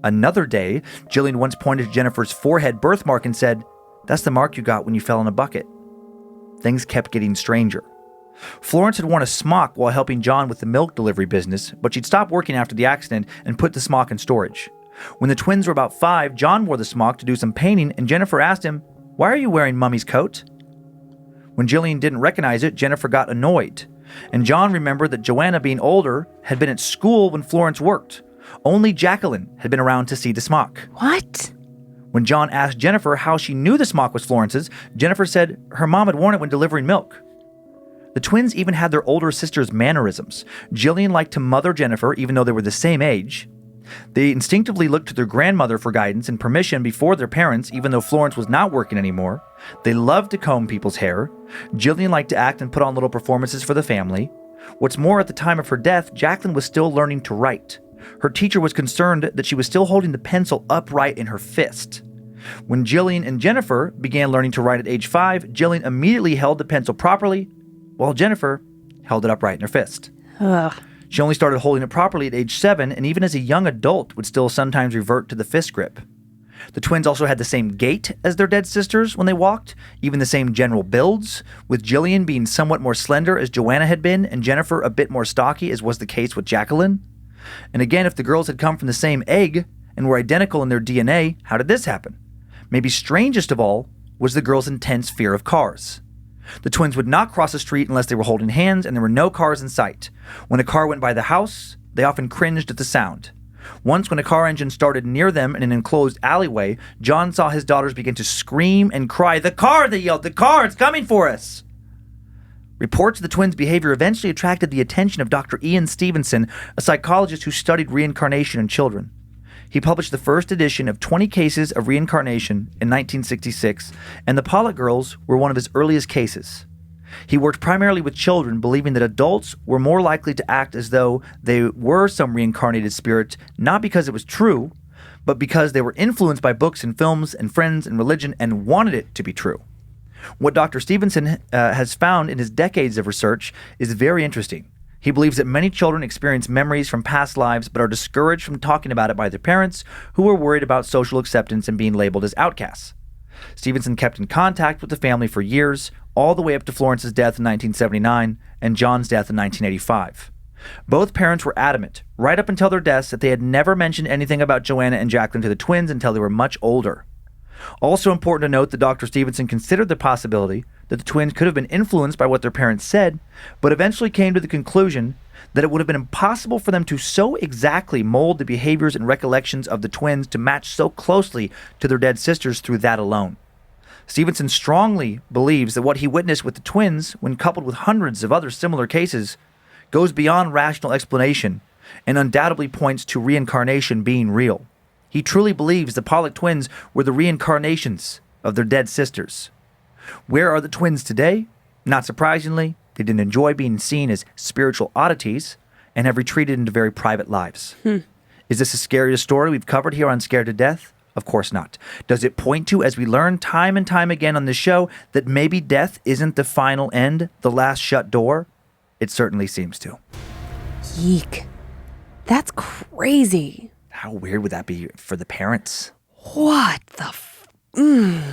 Another day, Jillian once pointed to Jennifer's forehead birthmark and said, "That's the mark you got when you fell in a bucket." Things kept getting stranger. Florence had worn a smock while helping John with the milk delivery business, but she'd stopped working after the accident and put the smock in storage. When the twins were about 5, John wore the smock to do some painting, and Jennifer asked him, "Why are you wearing Mummy's coat?" When Jillian didn't recognize it, Jennifer got annoyed. And John remembered that Joanna, being older, had been at school when Florence worked. Only Jacqueline had been around to see the smock. What? When John asked Jennifer how she knew the smock was Florence's, Jennifer said her mom had worn it when delivering milk. The twins even had their older sister's mannerisms. Jillian liked to mother Jennifer, even though they were the same age. They instinctively looked to their grandmother for guidance and permission before their parents, even though Florence was not working anymore. They loved to comb people's hair. Jillian liked to act and put on little performances for the family. What's more, at the time of her death, Jacqueline was still learning to write. Her teacher was concerned that she was still holding the pencil upright in her fist. When Jillian and Jennifer began learning to write at age 5, Jillian immediately held the pencil properly, while Jennifer held it upright in her fist. Ugh. She only started holding it properly at age 7, and even as a young adult would still sometimes revert to the fist grip. The twins also had the same gait as their dead sisters when they walked, even the same general builds, with Jillian being somewhat more slender as Joanna had been, and Jennifer a bit more stocky as was the case with Jacqueline. And again, if the girls had come from the same egg and were identical in their DNA, how did this happen? Maybe strangest of all was the girls' intense fear of cars. The twins would not cross the street unless they were holding hands and there were no cars in sight. When a car went by the house, they often cringed at the sound. Once, when a car engine started near them in an enclosed alleyway, John saw his daughters begin to scream and cry, "The car!" they yelled, "The car! It's coming for us!" Reports of the twins' behavior eventually attracted the attention of Dr. Ian Stevenson, a psychologist who studied reincarnation in children. He published the first edition of 20 Cases of Reincarnation in 1966, and the Pollack girls were one of his earliest cases. He worked primarily with children, believing that adults were more likely to act as though they were some reincarnated spirit, not because it was true, but because they were influenced by books and films and friends and religion and wanted it to be true. What Dr. Stevenson has found in his decades of research is very interesting. He believes that many children experience memories from past lives but are discouraged from talking about it by their parents, who are worried about social acceptance and being labeled as outcasts. Stevenson kept in contact with the family for years, all the way up to Florence's death in 1979 and John's death in 1985. Both parents were adamant, right up until their deaths, that they had never mentioned anything about Joanna and Jacqueline to the twins until they were much older. Also important to note that Dr. Stevenson considered the possibility that the twins could have been influenced by what their parents said, but eventually came to the conclusion that it would have been impossible for them to so exactly mold the behaviors and recollections of the twins to match so closely to their dead sisters through that alone. Stevenson strongly believes that what he witnessed with the twins, when coupled with hundreds of other similar cases, goes beyond rational explanation and undoubtedly points to reincarnation being real. He truly believes the Pollock twins were the reincarnations of their dead sisters. Where are the twins today? Not surprisingly, they didn't enjoy being seen as spiritual oddities and have retreated into very private lives. Is this the scariest story we've covered here on Scared to Death? Of course not. Does it point to, as we learn time and time again on this show, that maybe death isn't the final end, the last shut door? It certainly seems to. Yeek. That's crazy. How weird would that be for the parents? What the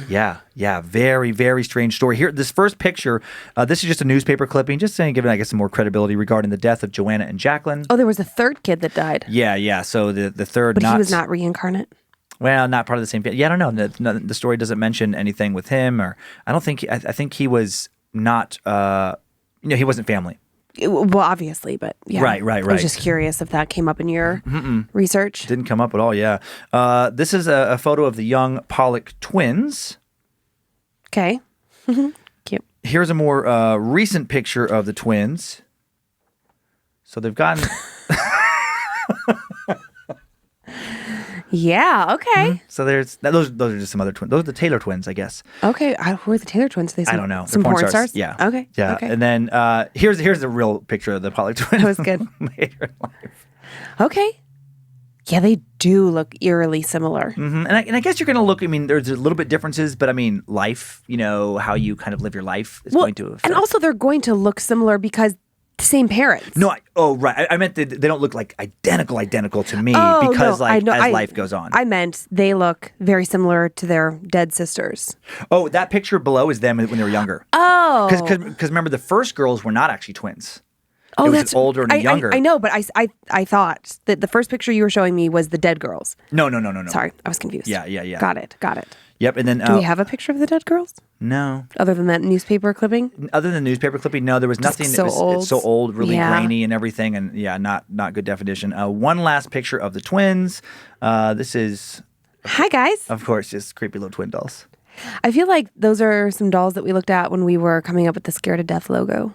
Yeah, very, very strange story. Here, this first picture, this is just a newspaper clipping, just saying, giving, I guess, some more credibility regarding the death of Joanna and Jacqueline. Oh, there was a third kid that died. Yeah, so the third, but he was not reincarnate? Well, not part of the same family. Yeah, I don't know. The story doesn't mention anything with him, or I don't think, I think he was not, he wasn't family. Well, obviously, but yeah. Right. I was just curious if that came up in your research. Didn't come up at all, yeah. This is a photo of the young Pollock twins. Okay. Cute. Here's a more recent picture of the twins. So they've gotten... Yeah, okay. So those are just some other twins. Those are the Taylor twins, I guess. Okay. Who are the Taylor twins? I don't know. Some They're porn stars? Yeah. Okay. Yeah. Okay. And then here's the real picture of the Pollock twins. That was good. Later in life. Okay. Yeah, they do look eerily similar. Mm-hmm. And I guess you're going to look, I mean, there's a little bit differences, but I mean, life, how you kind of live your life is going to affect. And also they're going to look similar because the same parents. No, right. I meant that they don't look like identical to me because as life goes on. I meant they look very similar to their dead sisters. Oh, that picture below is them when they were younger. Oh. Because remember, the first girls were not actually twins. Oh, it was that's an older and a younger. I know, but I thought that the first picture you were showing me was the dead girls. No. Sorry, I was confused. Yeah. Got it. Yep, and then... Do we have a picture of the dead girls? No. Other than that newspaper clipping? Other than newspaper clipping, no, there was nothing. So old. It's so old, really grainy and everything, and not good definition. One last picture of the twins. This is... Hi, guys. Of course, just creepy little twin dolls. I feel like those are some dolls that we looked at when we were coming up with the Scared to Death logo.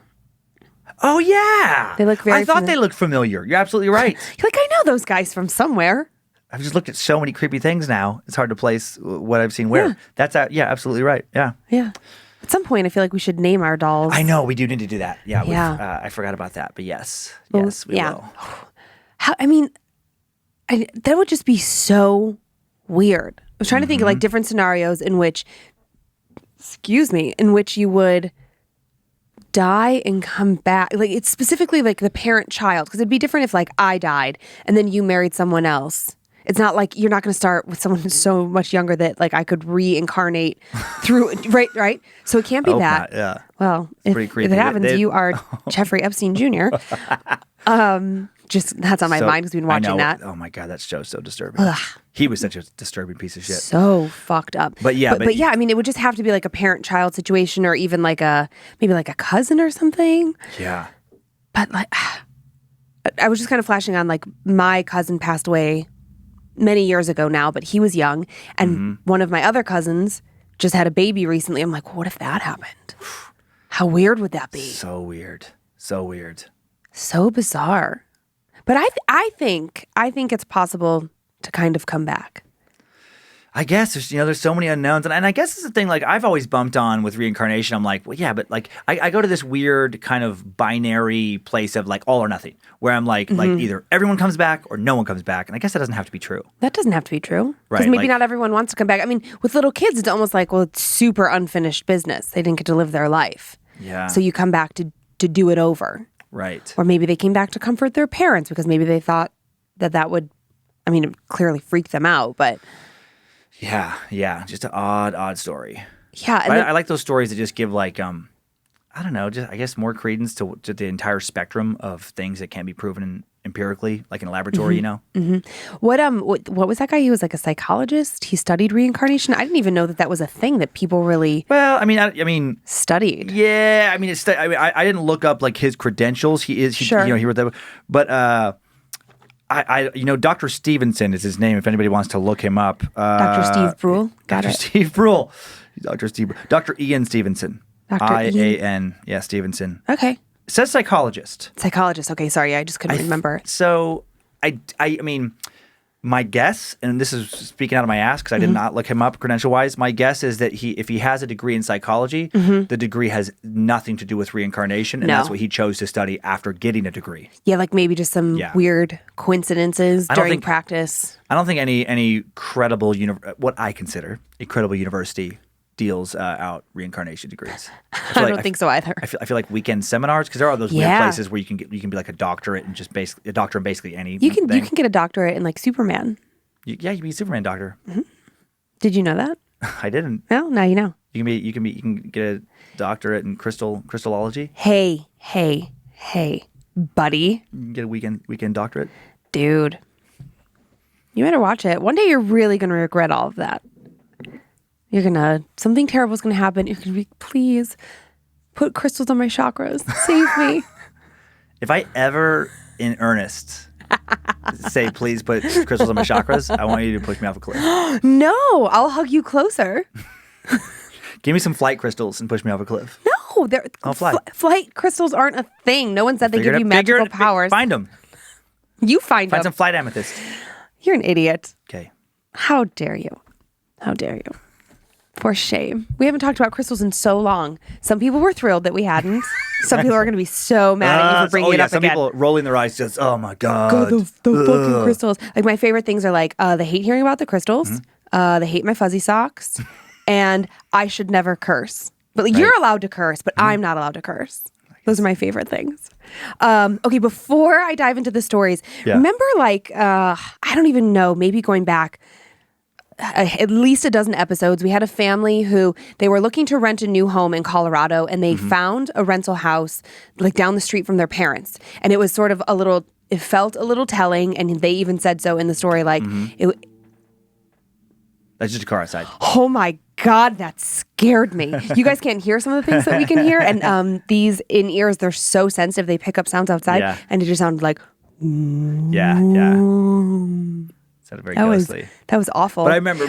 Oh, yeah. They look very I thought they looked familiar. You're absolutely right. You're like, I know those guys from somewhere. I've just looked at so many creepy things now. It's hard to place what I've seen where. Yeah. Absolutely right. Yeah. Yeah. At some point, I feel like we should name our dolls. I know. We do need to do that. Yeah. Yeah. I forgot about that. But yes. Yes, we will. That would just be so weird. I was trying to think of like different scenarios in which you would die and come back. Like it's specifically like the parent child, because it'd be different if like I died and then you married someone else. It's not like you're not going to start with someone who's so much younger that like I could reincarnate through right. So it can't be that. Not, yeah. Well, if it happens, you are Jeffrey Epstein Jr. Just that's on my mind because we've been watching that. Oh my God, that show's so disturbing. Ugh. He was such a disturbing piece of shit. So fucked up. But yeah, I mean, it would just have to be like a parent-child situation, or even like maybe like a cousin or something. Yeah. But like, I was just kind of flashing on like my cousin passed away many years ago now, but he was young, and one of my other cousins just had a baby recently. I'm like, what if that happened? How weird would that be? So weird. So bizarre. But I think it's possible to kind of come back. I guess there's so many unknowns, and I guess it's the thing. Like I've always bumped on with reincarnation. I'm like, well, yeah, but like I go to this weird kind of binary place of like all or nothing, where I'm like either everyone comes back or no one comes back, and I guess that doesn't have to be true. That doesn't have to be true, right? Because maybe not everyone wants to come back. I mean, with little kids, it's almost like, well, it's super unfinished business. They didn't get to live their life. Yeah. So you come back to do it over. Right. Or maybe they came back to comfort their parents because maybe they thought that would, I mean, it clearly freaked them out, but. Yeah. Just an odd story. Yeah. And I like those stories that just give like, I don't know, just I guess more credence to the entire spectrum of things that can't be proven empirically, like in a laboratory, you know? Mm-hmm. What was that guy? He was like a psychologist. He studied reincarnation. I didn't even know that was a thing that people really. Well, I mean, studied. Yeah, I mean, I didn't look up like his credentials. He Sure. he wrote that, but I Dr. Stevenson is his name. If anybody wants to look him up, Dr. Steve Brule. Got Dr. it. Steve Brule, Dr. Ian Stevenson. IAN, yeah, Stevenson. Okay. It says psychologist. Psychologist. Okay, sorry, I just couldn't remember. So I mean, my guess, and this is speaking out of my ass because I did not look him up credential-wise, my guess is that if he has a degree in psychology, the degree has nothing to do with reincarnation, and that's what he chose to study after getting a degree. Yeah, like maybe just some weird coincidences during practice. I don't think any credible, what I consider a credible university deals out reincarnation degrees. I don't think so either. I feel like weekend seminars, because there are those weird places where you can be like a doctorate and just basically a doctor in basically any. You can get a doctorate in like Superman. You can be a Superman doctor. Mm-hmm. Did you know that? I didn't. Well, now you know. You can get a doctorate in crystallology. Hey, buddy. You can get a weekend doctorate. Dude, you better watch it. One day you're really gonna regret all of that. Something terrible is gonna happen. You're gonna be, please put crystals on my chakras. Save me. If I ever, in earnest, say please put crystals on my chakras, I want you to push me off a cliff. No, I'll hug you closer. Give me some flight crystals and push me off a cliff. No, I'll fly. Flight crystals aren't a thing. No one said they give you magical powers. Find them. You find them. Find some flight amethyst. You're an idiot. Okay. How dare you? How dare you? For shame. We haven't talked about crystals in so long. Some people were thrilled that we hadn't. Some people are going to be so mad at you for bringing it up some again. Some people rolling their eyes just, oh my God. God, the fucking crystals. Like my favorite things are like, they hate hearing about the crystals. They hate my fuzzy socks. And I should never curse. But like, you're allowed to curse, but I'm not allowed to curse. Those are my favorite things. Okay, before I dive into the stories, remember like, I don't even know, maybe going back at least a dozen episodes, we had a family who they were looking to rent a new home in Colorado, and they found a rental house like down the street from their parents. And it was sort of it felt a little telling, and they even said so in the story, like that's just a car outside. Oh my God, that scared me. You guys can't hear some of the things that we can hear, and these in-ears, they're so sensitive, they pick up sounds outside, and it just sounded like yeah. Sounded very ghostly. That was awful. But I remember,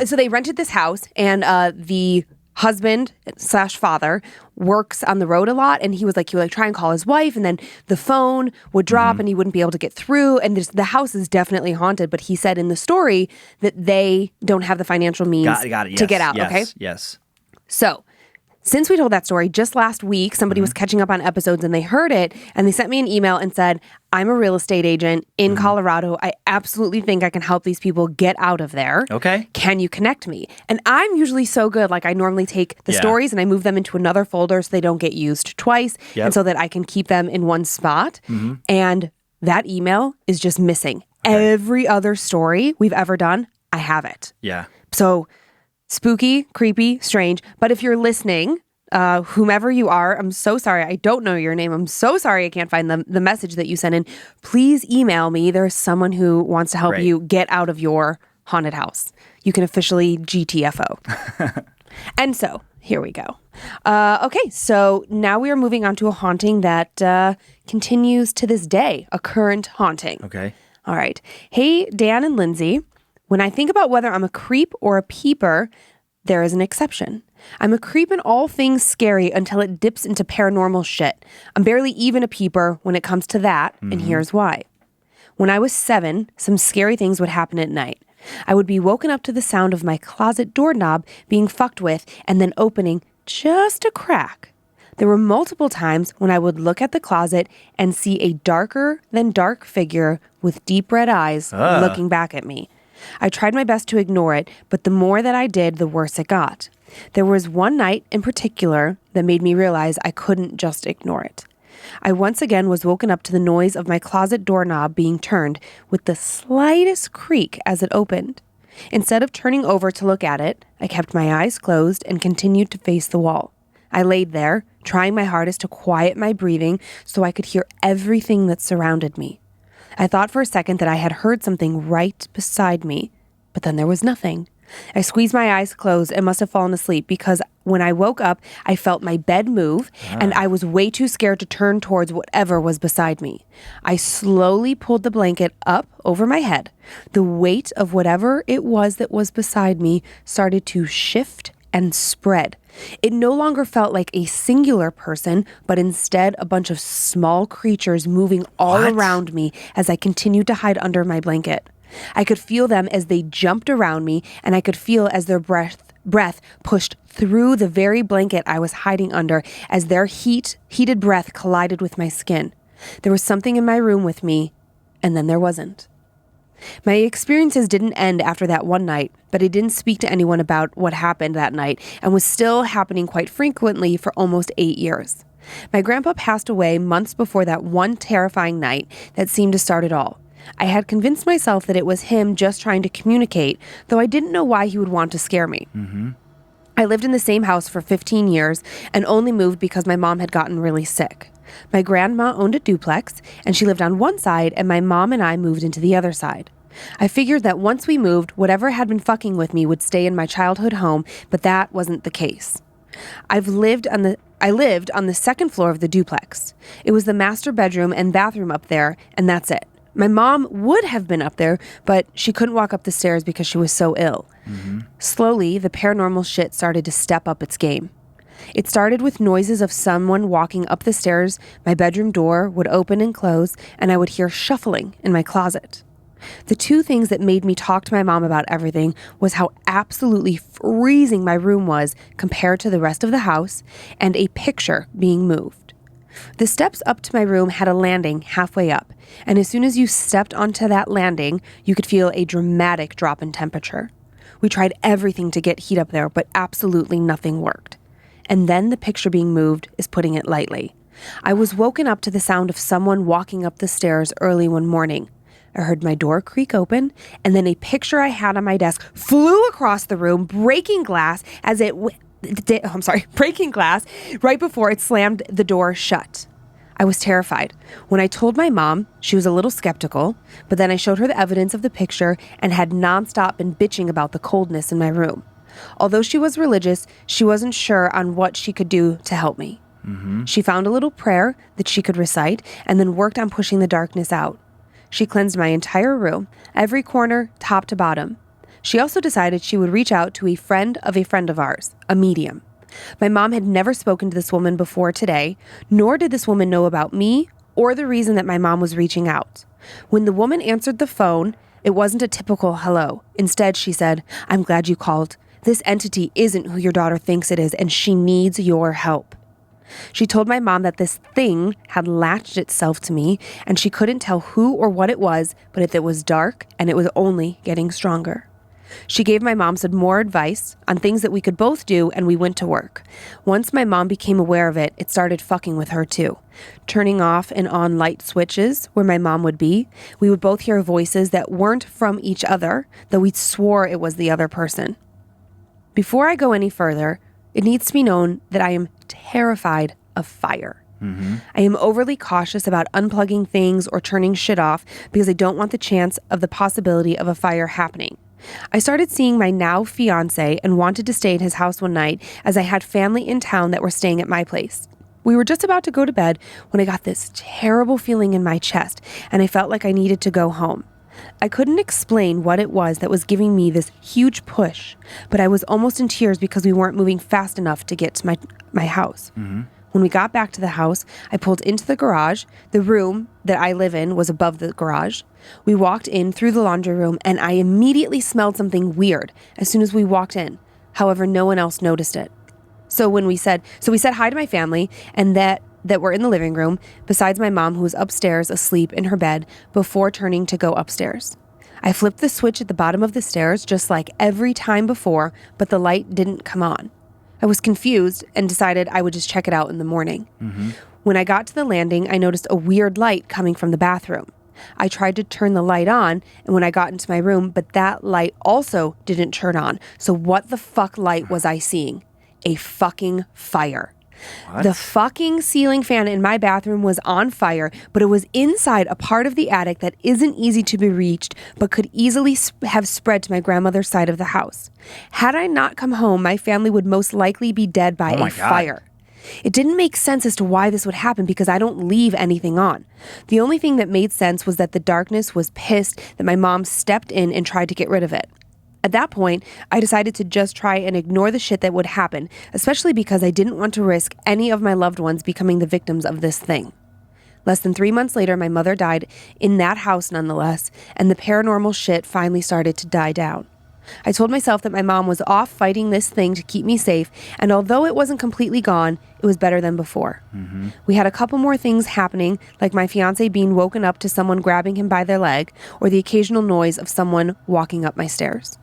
So they rented this house, and the husband / father works on the road a lot, and he would try and call his wife, and then the phone would drop, and he wouldn't be able to get through. And the house is definitely haunted. But he said in the story that they don't have the financial means to get out. Okay. Yes. So, since we told that story, just last week, somebody was catching up on episodes and they heard it and they sent me an email and said, I'm a real estate agent in Colorado. I absolutely think I can help these people get out of there. Okay. Can you connect me? And I'm usually so good. Like I normally take the stories and I move them into another folder so they don't get used twice and so that I can keep them in one spot. And that email is just missing. Okay. Every other story we've ever done, I have it. Yeah. So spooky, creepy, strange. But if you're listening, whomever you are, I'm so sorry. I don't know your name. I'm so sorry I can't find the message that you sent in. Please email me. There's someone who wants to help you get out of your haunted house. You can officially GTFO. And so, here we go. Okay, so now we are moving on to a haunting that continues to this day, a current haunting. Okay. All right. Hey, Dan and Lynze. When I think about whether I'm a creep or a peeper, there is an exception. I'm a creep in all things scary until it dips into paranormal shit. I'm barely even a peeper when it comes to that, and here's why. When I was 7, some scary things would happen at night. I would be woken up to the sound of my closet doorknob being fucked with and then opening just a crack. There were multiple times when I would look at the closet and see a darker than dark figure with deep red eyes looking back at me. I tried my best to ignore it, but the more that I did, the worse it got. There was one night in particular that made me realize I couldn't just ignore it. I once again was woken up to the noise of my closet doorknob being turned with the slightest creak as it opened. Instead of turning over to look at it, I kept my eyes closed and continued to face the wall. I laid there, trying my hardest to quiet my breathing so I could hear everything that surrounded me. I thought for a second that I had heard something right beside me, but then there was nothing. I squeezed my eyes closed and must have fallen asleep because when I woke up, I felt my bed move and I was way too scared to turn towards whatever was beside me. I slowly pulled the blanket up over my head. The weight of whatever it was that was beside me started to shift and spread. It no longer felt like a singular person, but instead a bunch of small creatures moving all around me as I continued to hide under my blanket. I could feel them as they jumped around me, and I could feel as their breath pushed through the very blanket I was hiding under as their heated breath collided with my skin. There was something in my room with me, and then there wasn't. My experiences didn't end after that one night, but I didn't speak to anyone about what happened that night and was still happening quite frequently for almost 8 years. My grandpa passed away months before that one terrifying night that seemed to start it all. I had convinced myself that it was him just trying to communicate, though I didn't know why he would want to scare me. I lived in the same house for 15 years and only moved because my mom had gotten really sick. My grandma owned a duplex, and she lived on one side, and my mom and I moved into the other side. I figured that once we moved, whatever had been fucking with me would stay in my childhood home, but that wasn't the case. I lived on the second floor of the duplex. It was the master bedroom and bathroom up there, and that's it. My mom would have been up there, but she couldn't walk up the stairs because she was so ill. Slowly, the paranormal shit started to step up its game. It started with noises of someone walking up the stairs, my bedroom door would open and close, and I would hear shuffling in my closet. The two things that made me talk to my mom about everything was how absolutely freezing my room was compared to the rest of the house, and a picture being moved. The steps up to my room had a landing halfway up, and as soon as you stepped onto that landing, you could feel a dramatic drop in temperature. We tried everything to get heat up there, but absolutely nothing worked. And then the picture being moved is putting it lightly. I was woken up to the sound of someone walking up the stairs early one morning. I heard my door creak open, and then a picture I had on my desk flew across the room, breaking glass right before it slammed the door shut. I was terrified. When I told my mom, she was a little skeptical, but then I showed her the evidence of the picture and had nonstop been bitching about the coldness in my room. Although she was religious, she wasn't sure on what she could do to help me. She found a little prayer that she could recite and then worked on pushing the darkness out. She cleansed my entire room, every corner, top to bottom. She also decided she would reach out to a friend of ours, a medium. My mom had never spoken to this woman before today, nor did this woman know about me or the reason that my mom was reaching out. When the woman answered the phone, it wasn't a typical hello. Instead, she said, "I'm glad you called. This entity isn't who your daughter thinks it is, and she needs your help." She told my mom that this thing had latched itself to me, and she couldn't tell who or what it was, but it was dark, and it was only getting stronger. She gave my mom some more advice on things that we could both do, and we went to work. Once my mom became aware of it, it started fucking with her too. Turning off and on light switches where my mom would be, we would both hear voices that weren't from each other, though we swore it was the other person. Before I go any further, it needs to be known that I am terrified of fire. I am overly cautious about unplugging things or turning shit off because I don't want the chance of the possibility of a fire happening. I started seeing my now fiance and wanted to stay at his house one night as I had family in town that were staying at my place. We were just about to go to bed when I got this terrible feeling in my chest and I felt like I needed to go home. I couldn't explain what it was that was giving me this huge push, but I was almost in tears because we weren't moving fast enough to get to my house. When we got back to the house, I pulled into the garage. The room that I live in was above the garage. We walked in through the laundry room, and I immediately smelled something weird as soon as we walked in. However, no one else noticed it. So we said hi to my family, and that were in the living room, besides my mom, who was upstairs asleep in her bed, before turning to go upstairs. I flipped the switch at the bottom of the stairs, just like every time before, but the light didn't come on. I was confused and decided I would just check it out in the morning. When I got to the landing, I noticed a weird light coming from the bathroom. I tried to turn the light on, and when I got into my room, but that light also didn't turn on. So what the fuck light was I seeing? A fucking fire. What? The fucking ceiling fan in my bathroom was on fire, but it was inside a part of the attic that isn't easy to be reached, but could easily have spread to my grandmother's side of the house. Had I not come home, my family would most likely be dead by Oh my a God. fire. It didn't make sense as to why this would happen because I don't leave anything on. The only thing that made sense was that the darkness was pissed that my mom stepped in and tried to get rid of it. At that point, I decided to just try and ignore the shit that would happen, especially because I didn't want to risk any of my loved ones becoming the victims of this thing. Less than 3 months later, my mother died in that house nonetheless, and the paranormal shit finally started to die down. I told myself that my mom was off fighting this thing to keep me safe, and although it wasn't completely gone, it was better than before. We had a couple more things happening, like my fiance being woken up to someone grabbing him by their leg, or the occasional noise of someone walking up my stairs.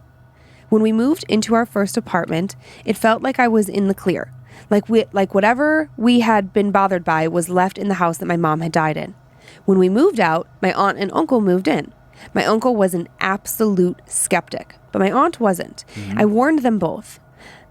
When we moved into our first apartment, it felt like I was in the clear, like whatever we had been bothered by was left in the house that my mom had died in. When we moved out, my aunt and uncle moved in. My uncle was an absolute skeptic, but my aunt wasn't. I warned them both.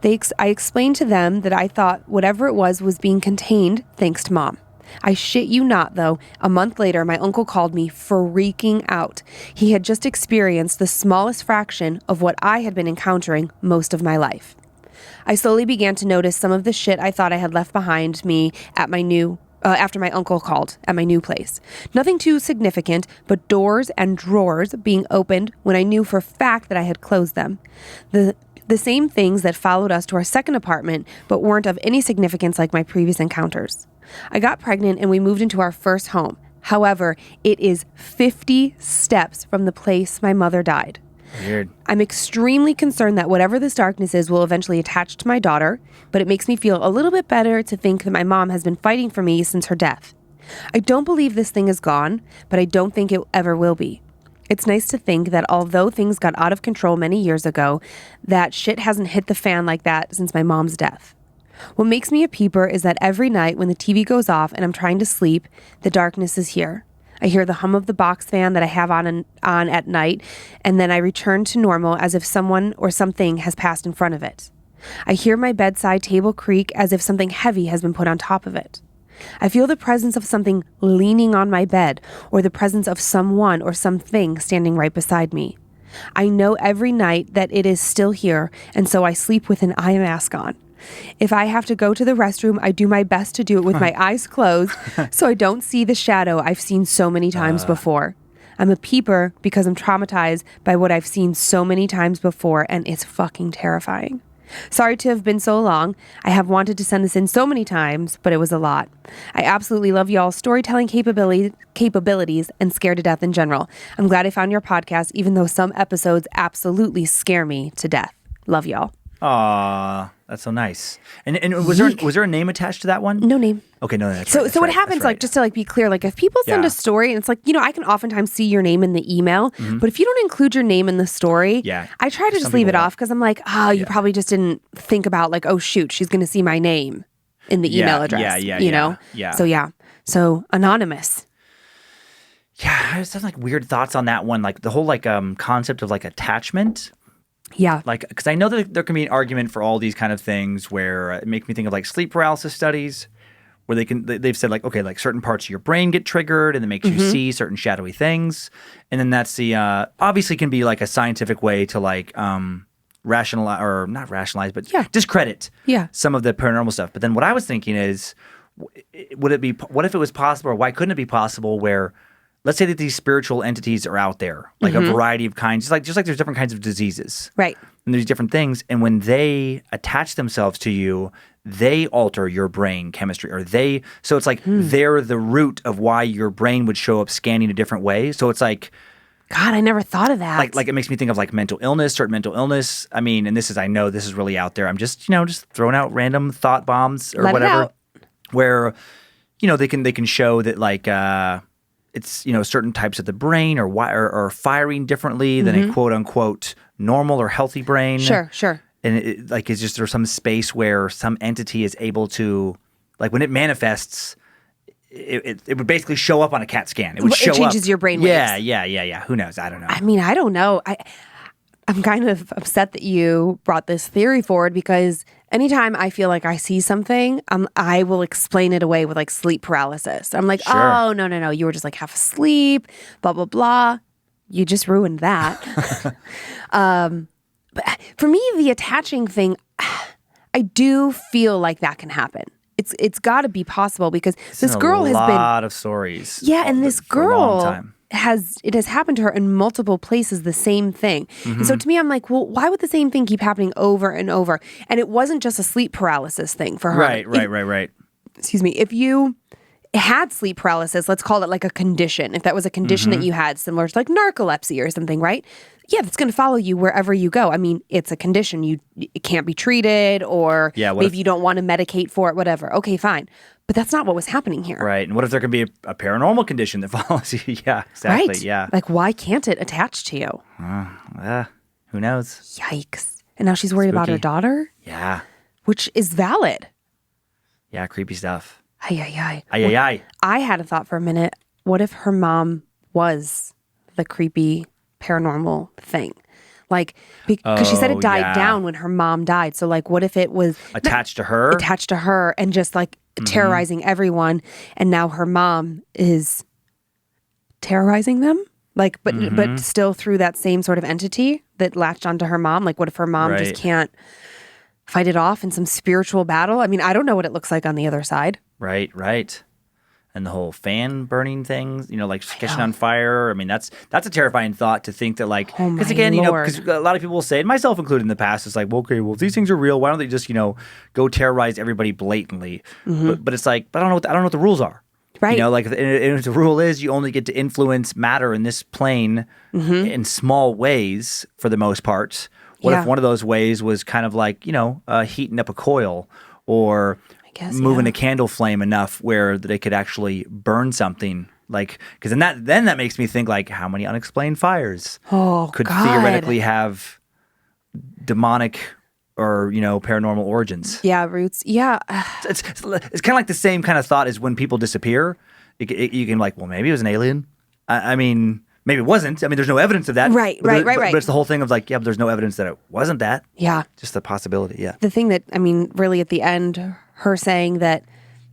I explained to them that I thought whatever it was being contained thanks to Mom. I shit you not, though, a month later, my uncle called me freaking out. He had just experienced the smallest fraction of what I had been encountering most of my life. I slowly began to notice some of the shit I thought I had left behind me at my after my uncle called at my new place. Nothing too significant, but doors and drawers being opened when I knew for a fact that I had closed them. The same things that followed us to our second apartment, but weren't of any significance like my previous encounters. I got pregnant and we moved into our first home. However, it is 50 steps from the place my mother died. Weird. I'm extremely concerned that whatever this darkness is will eventually attach to my daughter, but it makes me feel a little bit better to think that my mom has been fighting for me since her death. I don't believe this thing is gone, but I don't think it ever will be. It's nice to think that although things got out of control many years ago, that shit hasn't hit the fan like that since my mom's death. What makes me a peeper is that every night when the TV goes off and I'm trying to sleep, the darkness is here. I hear the hum of the box fan that I have on at night, and then I return to normal as if someone or something has passed in front of it. I hear my bedside table creak as if something heavy has been put on top of it. I feel the presence of something leaning on my bed, or the presence of someone or something standing right beside me. I know every night that it is still here, and so I sleep with an eye mask on. If I have to go to the restroom, I do my best to do it with my eyes closed so I don't see the shadow I've seen so many times before. I'm a peeper because I'm traumatized by what I've seen so many times before, and it's fucking terrifying. Sorry to have been so long. I have wanted to send this in so many times, but it was a lot. I absolutely love y'all's storytelling capabilities and Scared to Death in general. I'm glad I found your podcast, even though some episodes absolutely scare me to death. Love y'all. Aw, that's so nice. And was there a name attached to that one? No name. Okay, no, that's So right, that's so what right, happens, that's like, right. just to like be clear, like if people send Yeah. a story and it's like, I can oftentimes see your name in the email, but if you don't include your name in the story, Yeah. I try to Some just leave it people off because I'm like, you probably just didn't think about like, oh shoot, she's going to see my name in the email address. Yeah. So anonymous. Yeah, I just have like weird thoughts on that one, like the whole like concept of like attachment. Yeah. Like, because I know that there can be an argument for all these kind of things where it makes me think of like sleep paralysis studies where they've said like, okay, like certain parts of your brain get triggered and it makes you see certain shadowy things. And then that's the, obviously can be like a scientific way to like rationalize, or not rationalize, but discredit some of the paranormal stuff. But then what I was thinking is, what if it was possible, or why couldn't it be possible where, let's say that these spiritual entities are out there, like a variety of kinds, just like there's different kinds of diseases. Right. And there's different things. And when they attach themselves to you, they alter your brain chemistry, so it's like they're the root of why your brain would show up scanning a different way. So it's like, God, I never thought of that. like it makes me think of like certain mental illness. I mean, and I know this is really out there. I'm just throwing out random thought bombs or Let it whatever, out. where, they can show that like, it's certain types of the brain are firing differently than a quote unquote normal or healthy brain. Sure. And it's just there's some space where some entity is able to, like when it manifests, it would basically show up on a CAT scan. It would show up. It changes your brain waves. Yeah. Who knows? I don't know. I mean, I don't know. I'm kind of upset that you brought this theory forward because anytime I feel like I see something, I will explain it away with like sleep paralysis. I'm like, Sure. oh, no. You were just like half asleep, blah, blah, blah. You just ruined that. But for me, the attaching thing, I do feel like that can happen. It's got to be possible because this girl has been a lot of stories. Yeah, and this for a long girl time. has happened to her in multiple places, the same thing. And so to me, I'm like, well, why would the same thing keep happening over and over? And it wasn't just a sleep paralysis thing for her. Right. Excuse me. If you had sleep paralysis, let's call it like a condition. If that was a condition that you had, similar to like narcolepsy or something, right? Yeah, that's going to follow you wherever you go. I mean, it's a condition. It can't be treated, or maybe you don't want to medicate for it, whatever. Okay, fine. But that's not what was happening here. Right. And what if there could be a paranormal condition that follows you? Yeah, exactly. Right. Yeah. Like, why can't it attach to you? Who knows? Yikes. And now she's worried about her Spooky. daughter, Yeah. which is valid. Yeah, creepy stuff. Ay. Ay. I had a thought for a minute. What if her mom was the creepy paranormal thing? Like, because she said it died down when her mom died. So, like, what if it was Attached to her? Attached to her and just like terrorizing everyone. And now her mom is terrorizing them? Like, but still through that same sort of entity that latched onto her mom. Like, what if her mom just can't fight it off in some spiritual battle? I mean, I don't know what it looks like on the other side. Right. And the whole fan burning things, like catching on fire. I mean, that's a terrifying thought to think that, like, because again, because a lot of people will say, and myself included in the past, it's like, well, okay, well, if these things are real, why don't they just, go terrorize everybody blatantly? But it's like, but I don't know what the rules are. Right. Like, if the rule is you only get to influence matter in this plane in small ways for the most part. What if one of those ways was kind of like, heating up a coil or moving a candle flame enough where they could actually burn something? Like, because then that makes me think, like, how many unexplained fires could theoretically have demonic or paranormal origins? Yeah, roots. Yeah, it's kind of like the same kind of thought as when people disappear. You can like, well, maybe it was an alien. I mean, maybe it wasn't. I mean, there's no evidence of that. Right. But it's the whole thing of like, yeah, but there's no evidence that it wasn't that. Yeah, just the possibility. Yeah. The thing that, I mean, really at the end, her saying that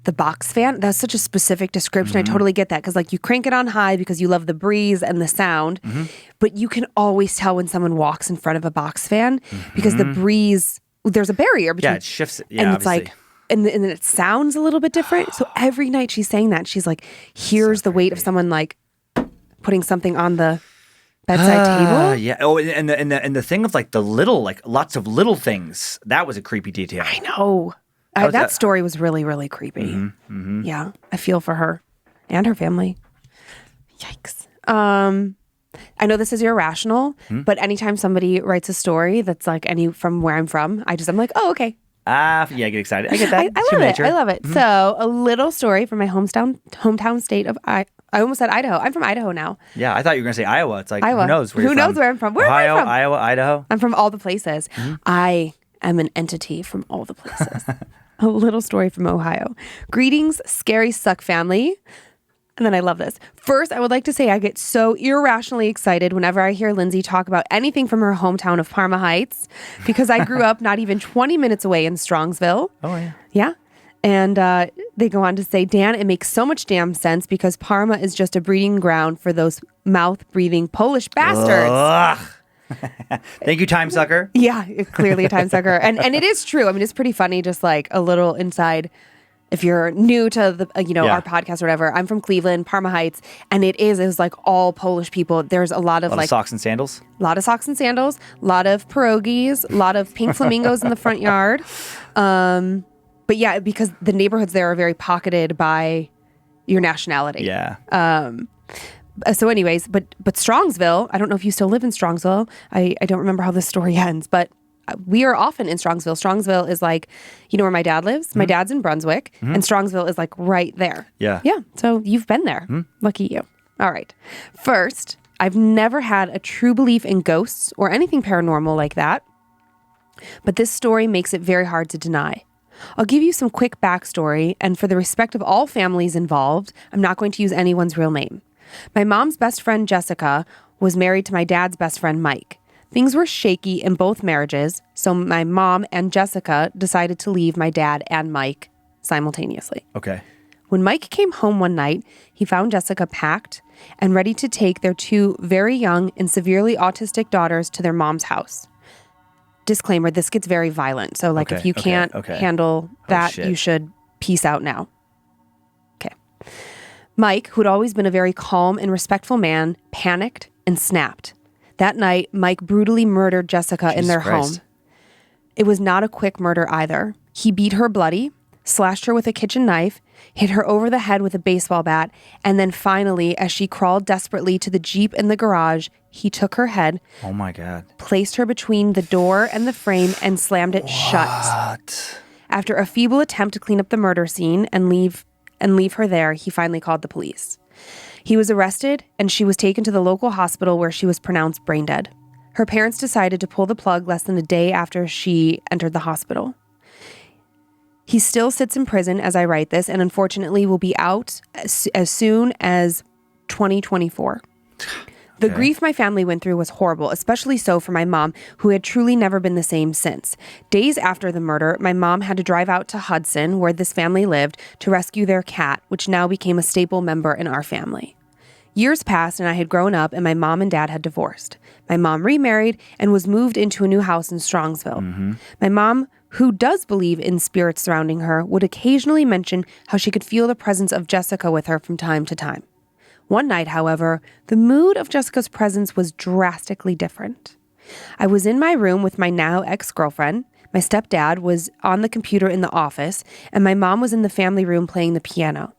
the box fan, that's such a specific description. I totally get that because, like, you crank it on high because you love the breeze and the sound, but you can always tell when someone walks in front of a box fan because the breeze, there's a barrier between. Yeah, it shifts. Yeah, and it's obviously. like, and then it sounds a little bit different. So every night she's saying that, she's like, here's the weight of someone like putting something on the bedside table. Yeah. Oh, and the thing of like the little, like lots of little things. That was a creepy detail. I know. That story was really, really creepy. Yeah, I feel for her and her family. Yikes. I know this is irrational, but anytime somebody writes a story that's like from where I'm from, I'm like, oh, okay. Yeah, I get excited. I get that. I love it. So a little story from my hometown state of I almost said Idaho. I'm from Idaho now. Yeah, I thought you were going to say Iowa. It's like, Iowa. Who knows where Who knows where I'm from? Where Ohio, am I from? Iowa, Idaho. I'm from all the places. I am an entity from all the places. A little story from Ohio. Greetings, scary suck family. And then I love this. First, I would like to say I get so irrationally excited whenever I hear Lynze talk about anything from her hometown of Parma Heights, because I grew up not even 20 minutes away in Strongsville. Oh, yeah. Yeah. And they go on to say, Dan, it makes so much damn sense because Parma is just a breeding ground for those mouth-breathing Polish bastards. Ugh. Thank you, time sucker. Yeah, clearly a time sucker. And it is true. I mean, it's pretty funny, just like a little inside. If you're new to the our podcast or whatever, I'm from Cleveland, Parma Heights, and it is like all Polish people. There's a lot of socks and sandals. A lot of socks and sandals, a lot of pierogies, a lot of pink flamingos in the front yard. But yeah, because the neighborhoods there are very pocketed by your nationality. Yeah. So anyways, but Strongsville, I don't know if you still live in Strongsville. I don't remember how this story ends, but we are often in Strongsville. Strongsville is like, where my dad lives? My dad's in Brunswick, and Strongsville is like right there. Yeah. Yeah. So you've been there. Lucky you. All right. First, I've never had a true belief in ghosts or anything paranormal like that, but this story makes it very hard to deny. I'll give you some quick backstory, and for the respect of all families involved, I'm not going to use anyone's real name. My mom's best friend, Jessica, was married to my dad's best friend, Mike. Things were shaky in both marriages, so my mom and Jessica decided to leave my dad and Mike simultaneously. Okay. When Mike came home one night, he found Jessica packed and ready to take their 2 very young and severely autistic daughters to their mom's house. Disclaimer, this gets very violent. So if you can't handle that, you should peace out now. Okay. Mike, who'd always been a very calm and respectful man, panicked and snapped. That night, Mike brutally murdered Jessica in their home. It was not a quick murder either. He beat her bloody, slashed her with a kitchen knife, hit her over the head with a baseball bat, and then finally, as she crawled desperately to the Jeep in the garage, he took her head. Oh my God. Placed her between the door and the frame and slammed it shut. After a feeble attempt to clean up the murder scene and leave her there, he finally called the police. He was arrested, and she was taken to the local hospital where she was pronounced brain dead. Her parents decided to pull the plug less than a day after she entered the hospital. He still sits in prison as I write this, and unfortunately will be out as soon as 2024. The grief my family went through was horrible, especially so for my mom, who had truly never been the same since. Days after the murder, my mom had to drive out to Hudson, where this family lived, to rescue their cat, which now became a staple member in our family. Years passed and I had grown up and my mom and dad had divorced. My mom remarried and was moved into a new house in Strongsville. My mom, who does believe in spirits surrounding her, would occasionally mention how she could feel the presence of Jessica with her from time to time. One night, however, the mood of Jessica's presence was drastically different. I was in my room with my now ex-girlfriend. My stepdad was on the computer in the office, and my mom was in the family room playing the piano.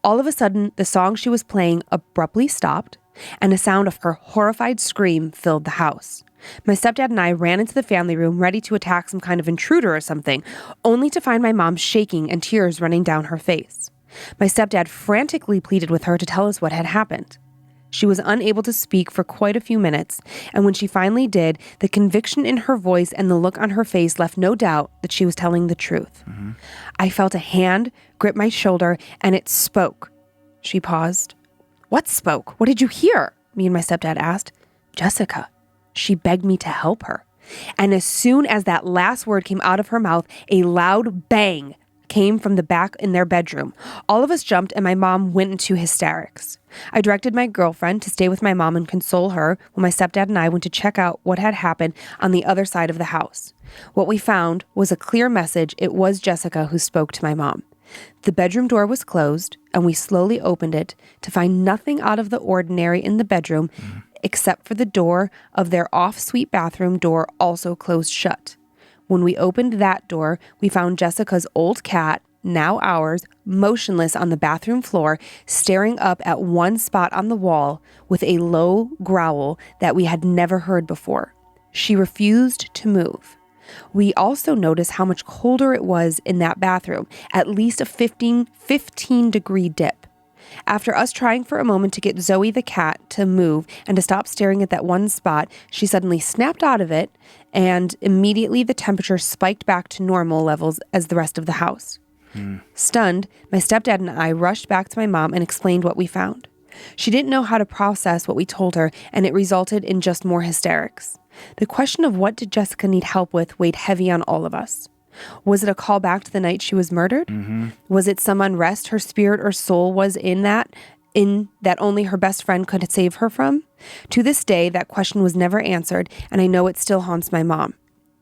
All of a sudden, the song she was playing abruptly stopped, and a sound of her horrified scream filled the house. My stepdad and I ran into the family room ready to attack some kind of intruder or something, only to find my mom shaking and tears running down her face. My stepdad frantically pleaded with her to tell us what had happened. She was unable to speak for quite a few minutes, and when she finally did, the conviction in her voice and the look on her face left no doubt that she was telling the truth. I felt a hand grip my shoulder, and it spoke. She paused. What spoke? What did you hear? Me and my stepdad asked. Jessica. She begged me to help her. And as soon as that last word came out of her mouth, a loud bang came from the back in their bedroom. All of us jumped and my mom went into hysterics. I directed my girlfriend to stay with my mom and console her while my stepdad and I went to check out what had happened on the other side of the house. What we found was a clear message. It was Jessica who spoke to my mom. The bedroom door was closed and we slowly opened it to find nothing out of the ordinary in the bedroom except for the door of their off-suite bathroom door also closed shut. When we opened that door, we found Jessica's old cat, now ours, motionless on the bathroom floor, staring up at one spot on the wall with a low growl that we had never heard before. She refused to move. We also noticed how much colder it was in that bathroom, at least a 15-degree dip. After us trying for a moment to get Zoe the cat to move and to stop staring at that one spot, she suddenly snapped out of it, and immediately the temperature spiked back to normal levels as the rest of the house. Stunned, my stepdad and I rushed back to my mom and explained what we found. She didn't know how to process what we told her, and it resulted in just more hysterics. The question of what did Jessica need help with weighed heavy on all of us. Was it a call back to the night she was murdered? Was it some unrest her spirit or soul was in that only her best friend could save her from? To this day, that question was never answered, and I know it still haunts my mom.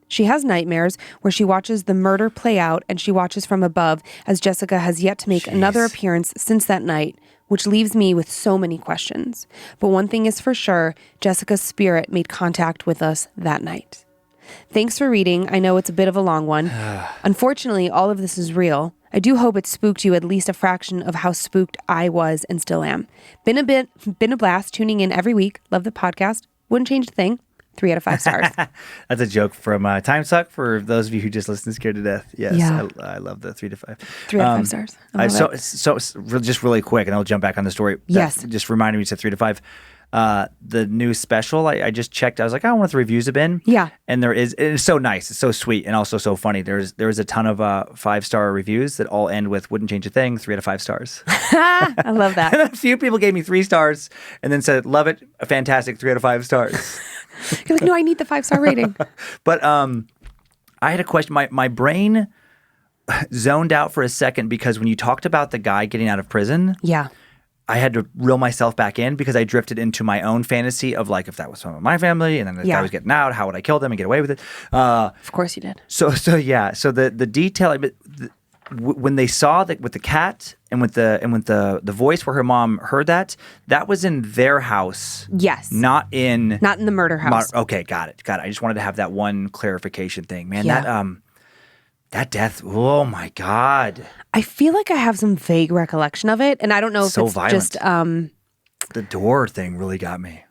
She has nightmares where she watches the murder play out and she watches from above as Jessica has yet to make another appearance since that night, which leaves me with so many questions. But one thing is for sure, Jessica's spirit made contact with us that night. Thanks for reading. I know it's a bit of a long one. Unfortunately, all of this is real. I do hope it spooked you at least a fraction of how spooked I was and still am. Been a blast tuning in every week. Love the podcast. Wouldn't change a thing. 3 out of 5 stars. That's a joke from Time Suck for those of you who just listen to Scared to Death. Yes, Yeah. I love the 3 to 5. 3 out of 5 stars. I love it. So just really quick, and I'll jump back on the story. Yes. That just reminded me to 3 to 5. The new special, I just checked. I was like, I don't know what the reviews have been. Yeah. And it's so nice. It's so sweet and also so funny. There's a ton of 5-star reviews that all end with wouldn't change a thing, 3 out of 5 stars. I love that. And a few people gave me 3 stars and then said, love it, fantastic, 3 out of 5 stars. You're like, no, I need the 5-star rating. But I had a question. My brain zoned out for a second because when you talked about the guy getting out of prison, Yeah. I had to reel myself back in because I drifted into my own fantasy of like, if that was some of my family and then the guy was getting out, how would I kill them and get away with it? Of course you did. So the detail, when they saw that with the cat and with the voice where her mom heard that was in their house. Yes. Not in the murder house. Okay, got it. I just wanted to have that one clarification thing, man. Yeah. That death. Oh my God. I feel like I have some vague recollection of it, and I don't know if So it's violent. just The door thing really got me.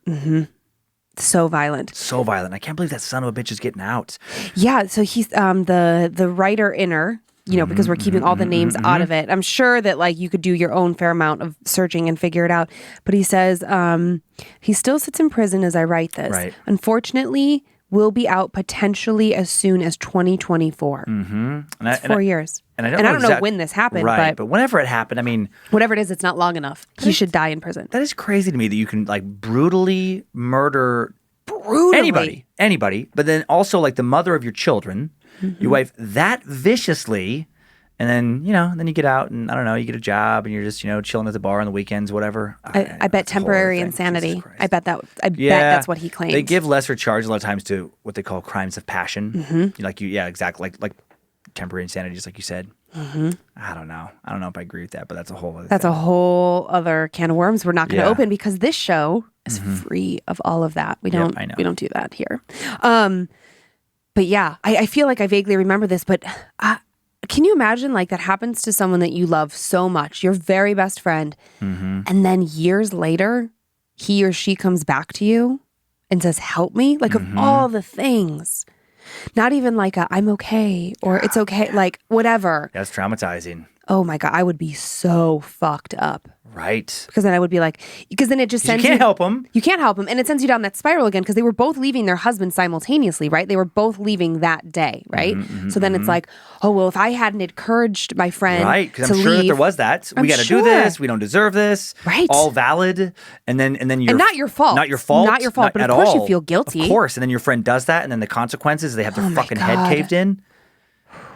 so violent. So violent. I can't believe that son of a bitch is getting out. Yeah, so he's the writer inner, because we're keeping all the names out of it. I'm sure that like you could do your own fair amount of searching and figure it out. But he says he still sits in prison as I write this. Right. Unfortunately, will be out potentially as soon as 2024. It's 4 years. And I don't know when this happened, right, but whenever it happened, I mean, whatever it is, it's not long enough. He should die in prison. that is crazy to me that you can like brutally murder anybody, but then also like the mother of your children, your wife, that viciously, and then then you get out and I don't know, you get a job and you're just chilling at the bar on the weekends, whatever. I bet temporary insanity. I bet that's what he claims. They give lesser charge a lot of times to what they call crimes of passion. Exactly, like temporary insanity, just like you said. I don't know if I agree with that, but that's a whole other. That's thing. a whole other can of worms we're not going to open because this show is free of all of that. We don't. I know. We don't do that here. But yeah, I feel like I vaguely remember this. But can you imagine like that happens to someone that you love so much, your very best friend, and then years later, he or she comes back to you and says, "Help me!" Like of all the things. Not even like I'm okay or it's okay, like whatever. That's traumatizing. Oh my God, I would be so fucked up. Right. Because then I would be like, because then it just sends you can't help them. You can't help them. And it sends you down that spiral again because they were both leaving their husbands simultaneously, right? They were both leaving that day, right? So then it's like, oh, well, if I hadn't encouraged my friend right, because to I'm sure leave, that there was that. We got to do this. We don't deserve this. Right. All valid. And then you're... And not your fault. Not your fault. Not your fault. But at of course all. you feel guilty. Of course. And then your friend does that. And then the consequences, they have their fucking head caved in.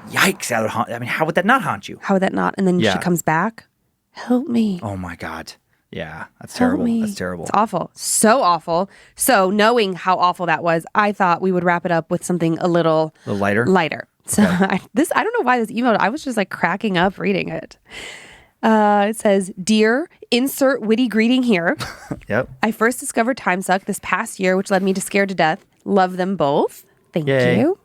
Yikes. That would haunt, I mean, how would that not haunt you? How would that not? And then she comes back. Help me. Oh my God. Yeah, that's Help terrible. me. That's terrible. It's awful. So awful. So knowing how awful that was, I thought we would wrap it up with something a little lighter. So I don't know why this email, I was just like cracking up reading it. It says, "Dear, insert witty greeting here. Yep. I first discovered Time Suck this past year, which led me to Scared to Death. Love them both. Thank you.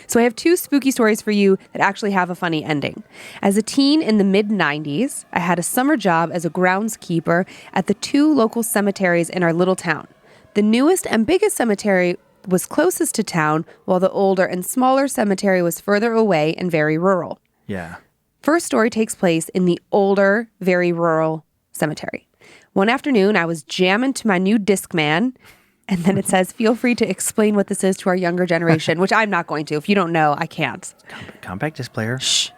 So I have 2 spooky stories for you that actually have a funny ending. As a teen in the mid-90s, I had a summer job as a groundskeeper at the 2 local cemeteries in our little town. The newest and biggest cemetery was closest to town, while the older and smaller cemetery was further away and very rural. Yeah. First story takes place in the older, very rural cemetery. One afternoon, I was jamming to my new Discman. And then it says, feel free to explain what this is to our younger generation, which I'm not going to. If you don't know, I can't. Compact disc player. Shh.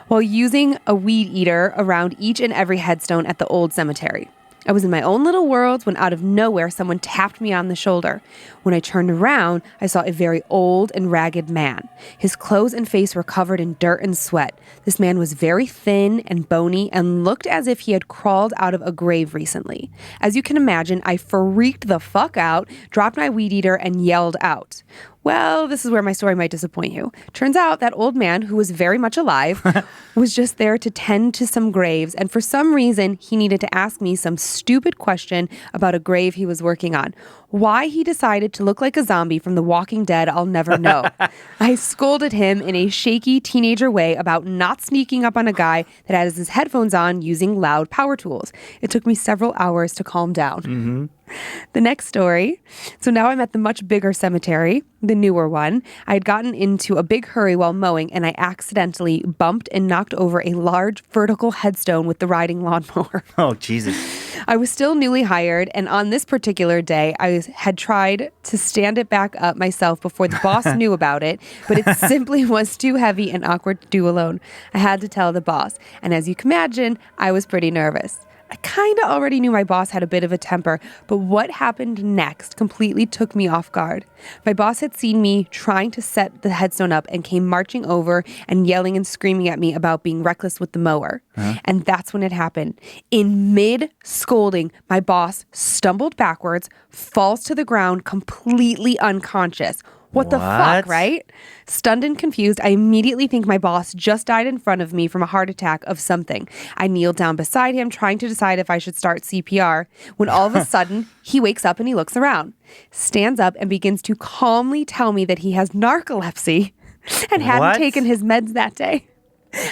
While using a weed eater around each and every headstone at the old cemetery. I was in my own little world when out of nowhere someone tapped me on the shoulder. When I turned around, I saw a very old and ragged man. His clothes and face were covered in dirt and sweat. This man was very thin and bony and looked as if he had crawled out of a grave recently. As you can imagine, I freaked the fuck out, dropped my weed eater, and yelled out. Well, this is where my story might disappoint you. Turns out that old man, who was very much alive, was just there to tend to some graves, and for some reason, he needed to ask me some stupid question about a grave he was working on. Why he decided to look like a zombie from The Walking Dead, I'll never know. I scolded him in a shaky teenager way about not sneaking up on a guy that has his headphones on using loud power tools. It took me several hours to calm down. Mm-hmm. The next story. So now I'm at the much bigger cemetery, the newer one. I had gotten into a big hurry while mowing, and I accidentally bumped and knocked over a large vertical headstone with the riding lawnmower. Oh, Jesus. I was still newly hired, and on this particular day, had tried to stand it back up myself before the boss knew about it, but it simply was too heavy and awkward to do alone. I had to tell the boss, and as you can imagine, I was pretty nervous. I kind of already knew my boss had a bit of a temper, but what happened next completely took me off guard. My boss had seen me trying to set the headstone up and came marching over and yelling and screaming at me about being reckless with the mower. And that's when it happened. In mid-scolding, my boss stumbled backwards, falls to the ground, completely unconscious. What the fuck, right? Stunned and confused, I immediately think my boss just died in front of me from a heart attack of something. I kneeled down beside him, trying to decide if I should start CPR, when all of a sudden, he wakes up and he looks around, stands up and begins to calmly tell me that he has narcolepsy and hadn't taken his meds that day.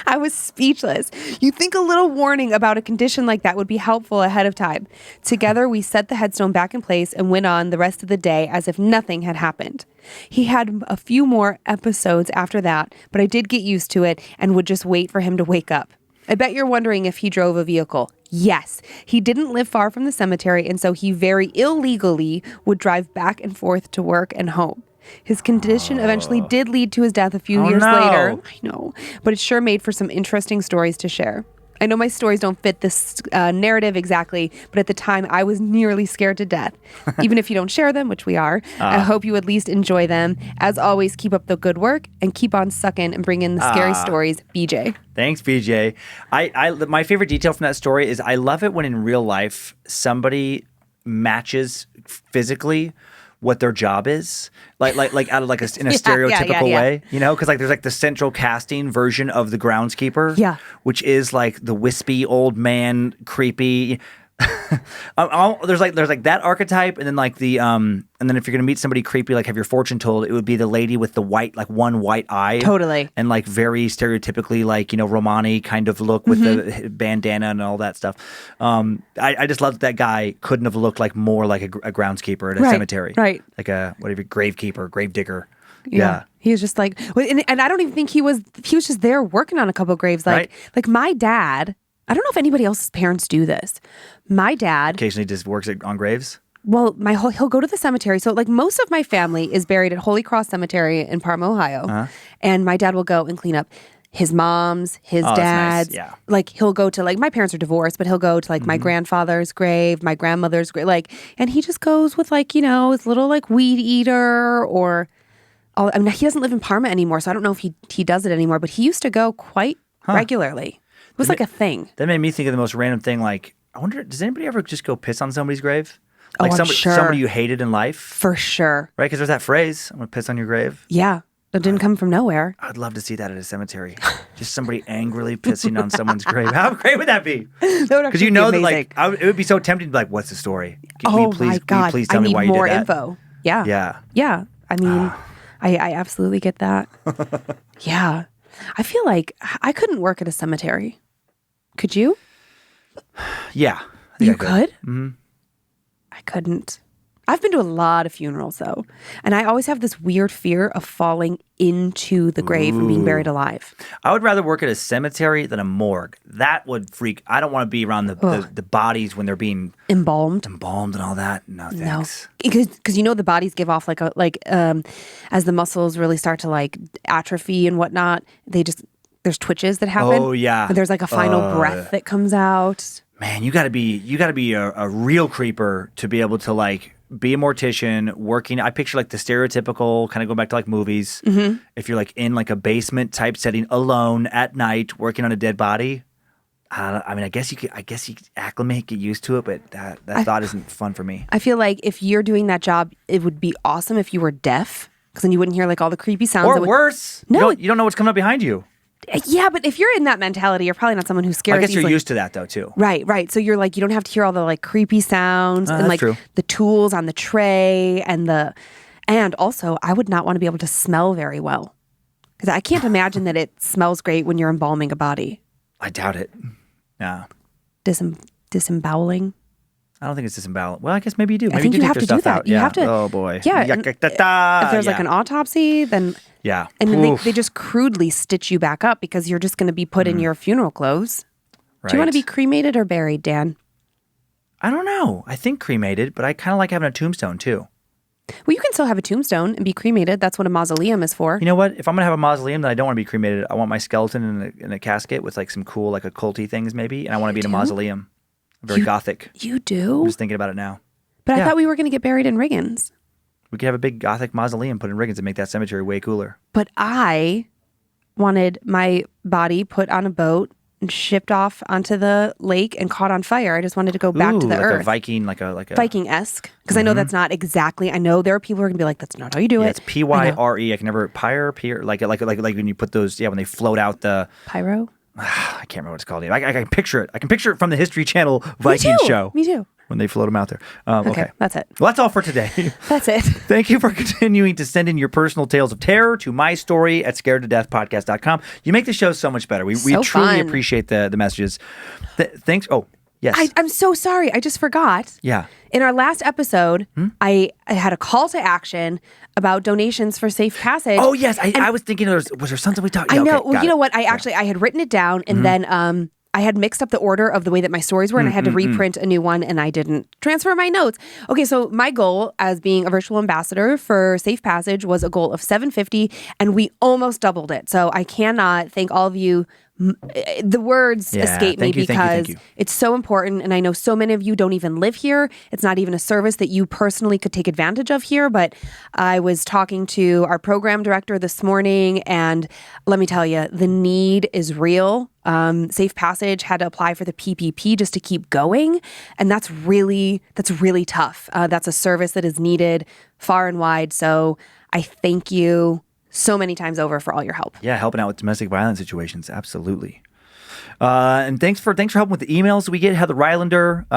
I was speechless. You'd think a little warning about a condition like that would be helpful ahead of time. Together, we set the headstone back in place and went on the rest of the day as if nothing had happened. He had a few more episodes after that, but I did get used to it and would just wait for him to wake up. I bet you're wondering if he drove a vehicle. Yes, he didn't live far from the cemetery, and so he very illegally would drive back and forth to work and home. His condition eventually did lead to his death a few years later. I know, but it sure made for some interesting stories to share. I know my stories don't fit this narrative exactly, but at the time I was nearly scared to death. Even if you don't share them, which we are, I hope you at least enjoy them. As always, keep up the good work and keep on sucking and bring in the scary stories, BJ. Thanks, BJ. My favorite detail from that story is I love it when in real life somebody matches physically what their job is, like out of like in a stereotypical way, you know, because like there's like the central casting version of the groundskeeper, which is like the wispy old man, creepy. There's like that archetype, and then like the and then if you're gonna meet somebody creepy, like have your fortune told, it would be the lady with the white, like one white eye, totally, and like very stereotypically like, you know, Romani kind of look with the bandana and all that stuff. I just love that guy couldn't have looked like more like a groundskeeper at a cemetery, right? Like a gravekeeper, gravedigger. Yeah. He was just like, and I don't even think he was just there working on a couple graves, like my dad. I don't know if anybody else's parents do this. My dad occasionally just works on graves. Well, he'll go to the cemetery. So like most of my family is buried at Holy Cross Cemetery in Parma, Ohio. And my dad will go and clean up his mom's, his dad's. Nice. Yeah. Like he'll go to, like, my parents are divorced, but he'll go to like my grandfather's grave, my grandmother's grave, like, and he just goes with, like, you know, his little like weed eater or I mean, he doesn't live in Parma anymore, so I don't know if he does it anymore, but he used to go quite regularly. It was like a thing. That made me think of the most random thing. Like, I wonder, does anybody ever just go piss on somebody's grave? Like I'm sure. somebody you hated in life? For sure. Right? Because there's that phrase, I'm going to piss on your grave. Yeah. That didn't come from nowhere. I'd love to see that at a cemetery. Just somebody angrily pissing on someone's grave. How great would that be? Because you know that, like, it would be so tempting to be like, what's the story? My God. Please tell me why you did that. I need more info. Yeah. Yeah. Yeah. I mean, I absolutely get that. Yeah. I feel like I couldn't work at a cemetery. Could you? Yeah. You could? Mm-hmm. I couldn't. I've been to a lot of funerals, though, and I always have this weird fear of falling into the grave and being buried alive. I would rather work at a cemetery than a morgue. That would freak. I don't want to be around the bodies when they're being embalmed and all that. No, thanks. Because you know the bodies give off as the muscles really start to like atrophy and whatnot. There's twitches that happen. Oh yeah. And there's like a final breath that comes out. Man, you got to be a real creeper to be able to like be a mortician working. I picture like the stereotypical kind of go back to like movies. Mm-hmm. If you're like in like a basement type setting alone at night working on a dead body. I mean, I guess you could acclimate, get used to it, but that thought isn't fun for me. I feel like if you're doing that job, it would be awesome if you were deaf, because then you wouldn't hear like all the creepy sounds. Or worse, you don't know what's coming up behind you. Yeah, but if you're in that mentality, you're probably not someone who's scared. I guess you're easily. used to that though too. Right. So you're like, you don't have to hear all the like creepy sounds and that's like true. the tools on the tray and also I would not want to be able to smell very well because I can't imagine that it smells great when you're embalming a body. I doubt it. Yeah. Disemboweling. I don't think it's disemboweled. Well, I guess maybe you do. Maybe I think you you have take to their do stuff that. out. You Yeah. have to. Oh boy. Yeah. And if there's like an autopsy, then yeah. and then Oof. they just crudely stitch you back up because you're just going to be put in your funeral clothes. Right. Do you want to be cremated or buried, Dan? I don't know. I think cremated, but I kind of like having a tombstone too. Well, you can still have a tombstone and be cremated. That's what a mausoleum is for. You know what? If I'm gonna have a mausoleum, then I don't want to be cremated. I want my skeleton in a casket with like some cool like occulty things maybe, and I want to be in a mausoleum. Very gothic. You do? I'm just thinking about it now. But Yeah. I thought we were going to get buried in Riggins. We could have a big gothic mausoleum put in Riggins and make that cemetery way cooler. But I wanted my body put on a boat and shipped off onto the lake and caught on fire. I just wanted to go back to the like earth. a Viking, like a Viking-esque. Because I know that's not exactly, I know there are people who are going to be like, that's not how you do yeah, it. it's Pyre. I can never pyre like when you put those when they float out the Pyro? I can't remember what it's called. I can picture it. I can picture it from the History Channel Viking show. Me too. When they float them out there. Okay. That's it. Well, that's all for today. That's it. Thank you for continuing to send in your personal tales of terror to mystory@scaredtodeathpodcast.com. You make the show so much better. We truly fun. appreciate the messages. Thanks. Oh, yes. I'm so sorry. I just forgot. Yeah. In our last episode, I had a call to action about donations for Safe Passage. Oh, yes. I was thinking was there something we talked about? I know. Okay, Well, you know what? I had written it down and then I had mixed up the order of the way that my stories were and I had to reprint a new one and I didn't transfer my notes. Okay, so my goal as being a virtual ambassador for Safe Passage was a goal of $750 and we almost doubled it. So I cannot thank all of you. The words escape me because it's so important and I know so many of you don't even live here. It's not even a service that you personally could take advantage of here, but I was talking to our program director this morning and let me tell you, the need is real. Safe Passage had to apply for the PPP just to keep going and that's really tough. That's a service that is needed far and wide. So I thank you so many times over for all your help. Yeah, helping out with domestic violence situations. Absolutely. And thanks for helping with the emails we get. Heather Rylander,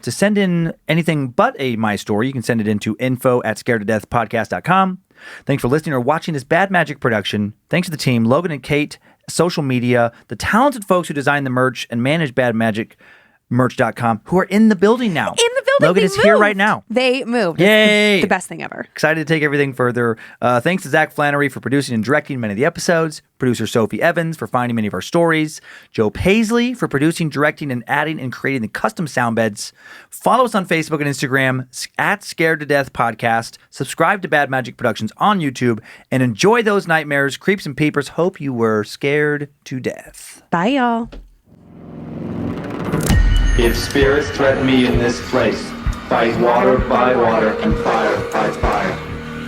to send in anything but a My Story, you can send it into info@scaredtodeathpodcast.com. Thanks for listening or watching this Bad Magic production. Thanks to the team, Logan and Kate, social media, the talented folks who design the merch and manage Bad Magic merch.com who are in the building now. In the building. Logan is here right now. They moved. Yay. It's the best thing ever. Excited to take everything further. Thanks to Zach Flannery for producing and directing many of the episodes. Producer Sophie Evans for finding many of our stories. Joe Paisley for producing, directing, and adding and creating the custom sound beds. Follow us on Facebook and Instagram @Scared to Death Podcast. Subscribe to Bad Magic Productions on YouTube and enjoy those nightmares. Creeps and peepers. Hope you were scared to death. Bye, y'all. If spirits threaten me in this place, fight water by water and fire by fire.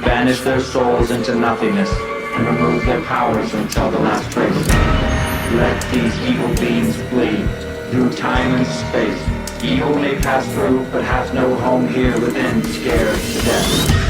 Banish their souls into nothingness and remove their powers until the last trace. Let these evil beings flee through time and space. Evil may pass through, but hath no home here within, scared to death.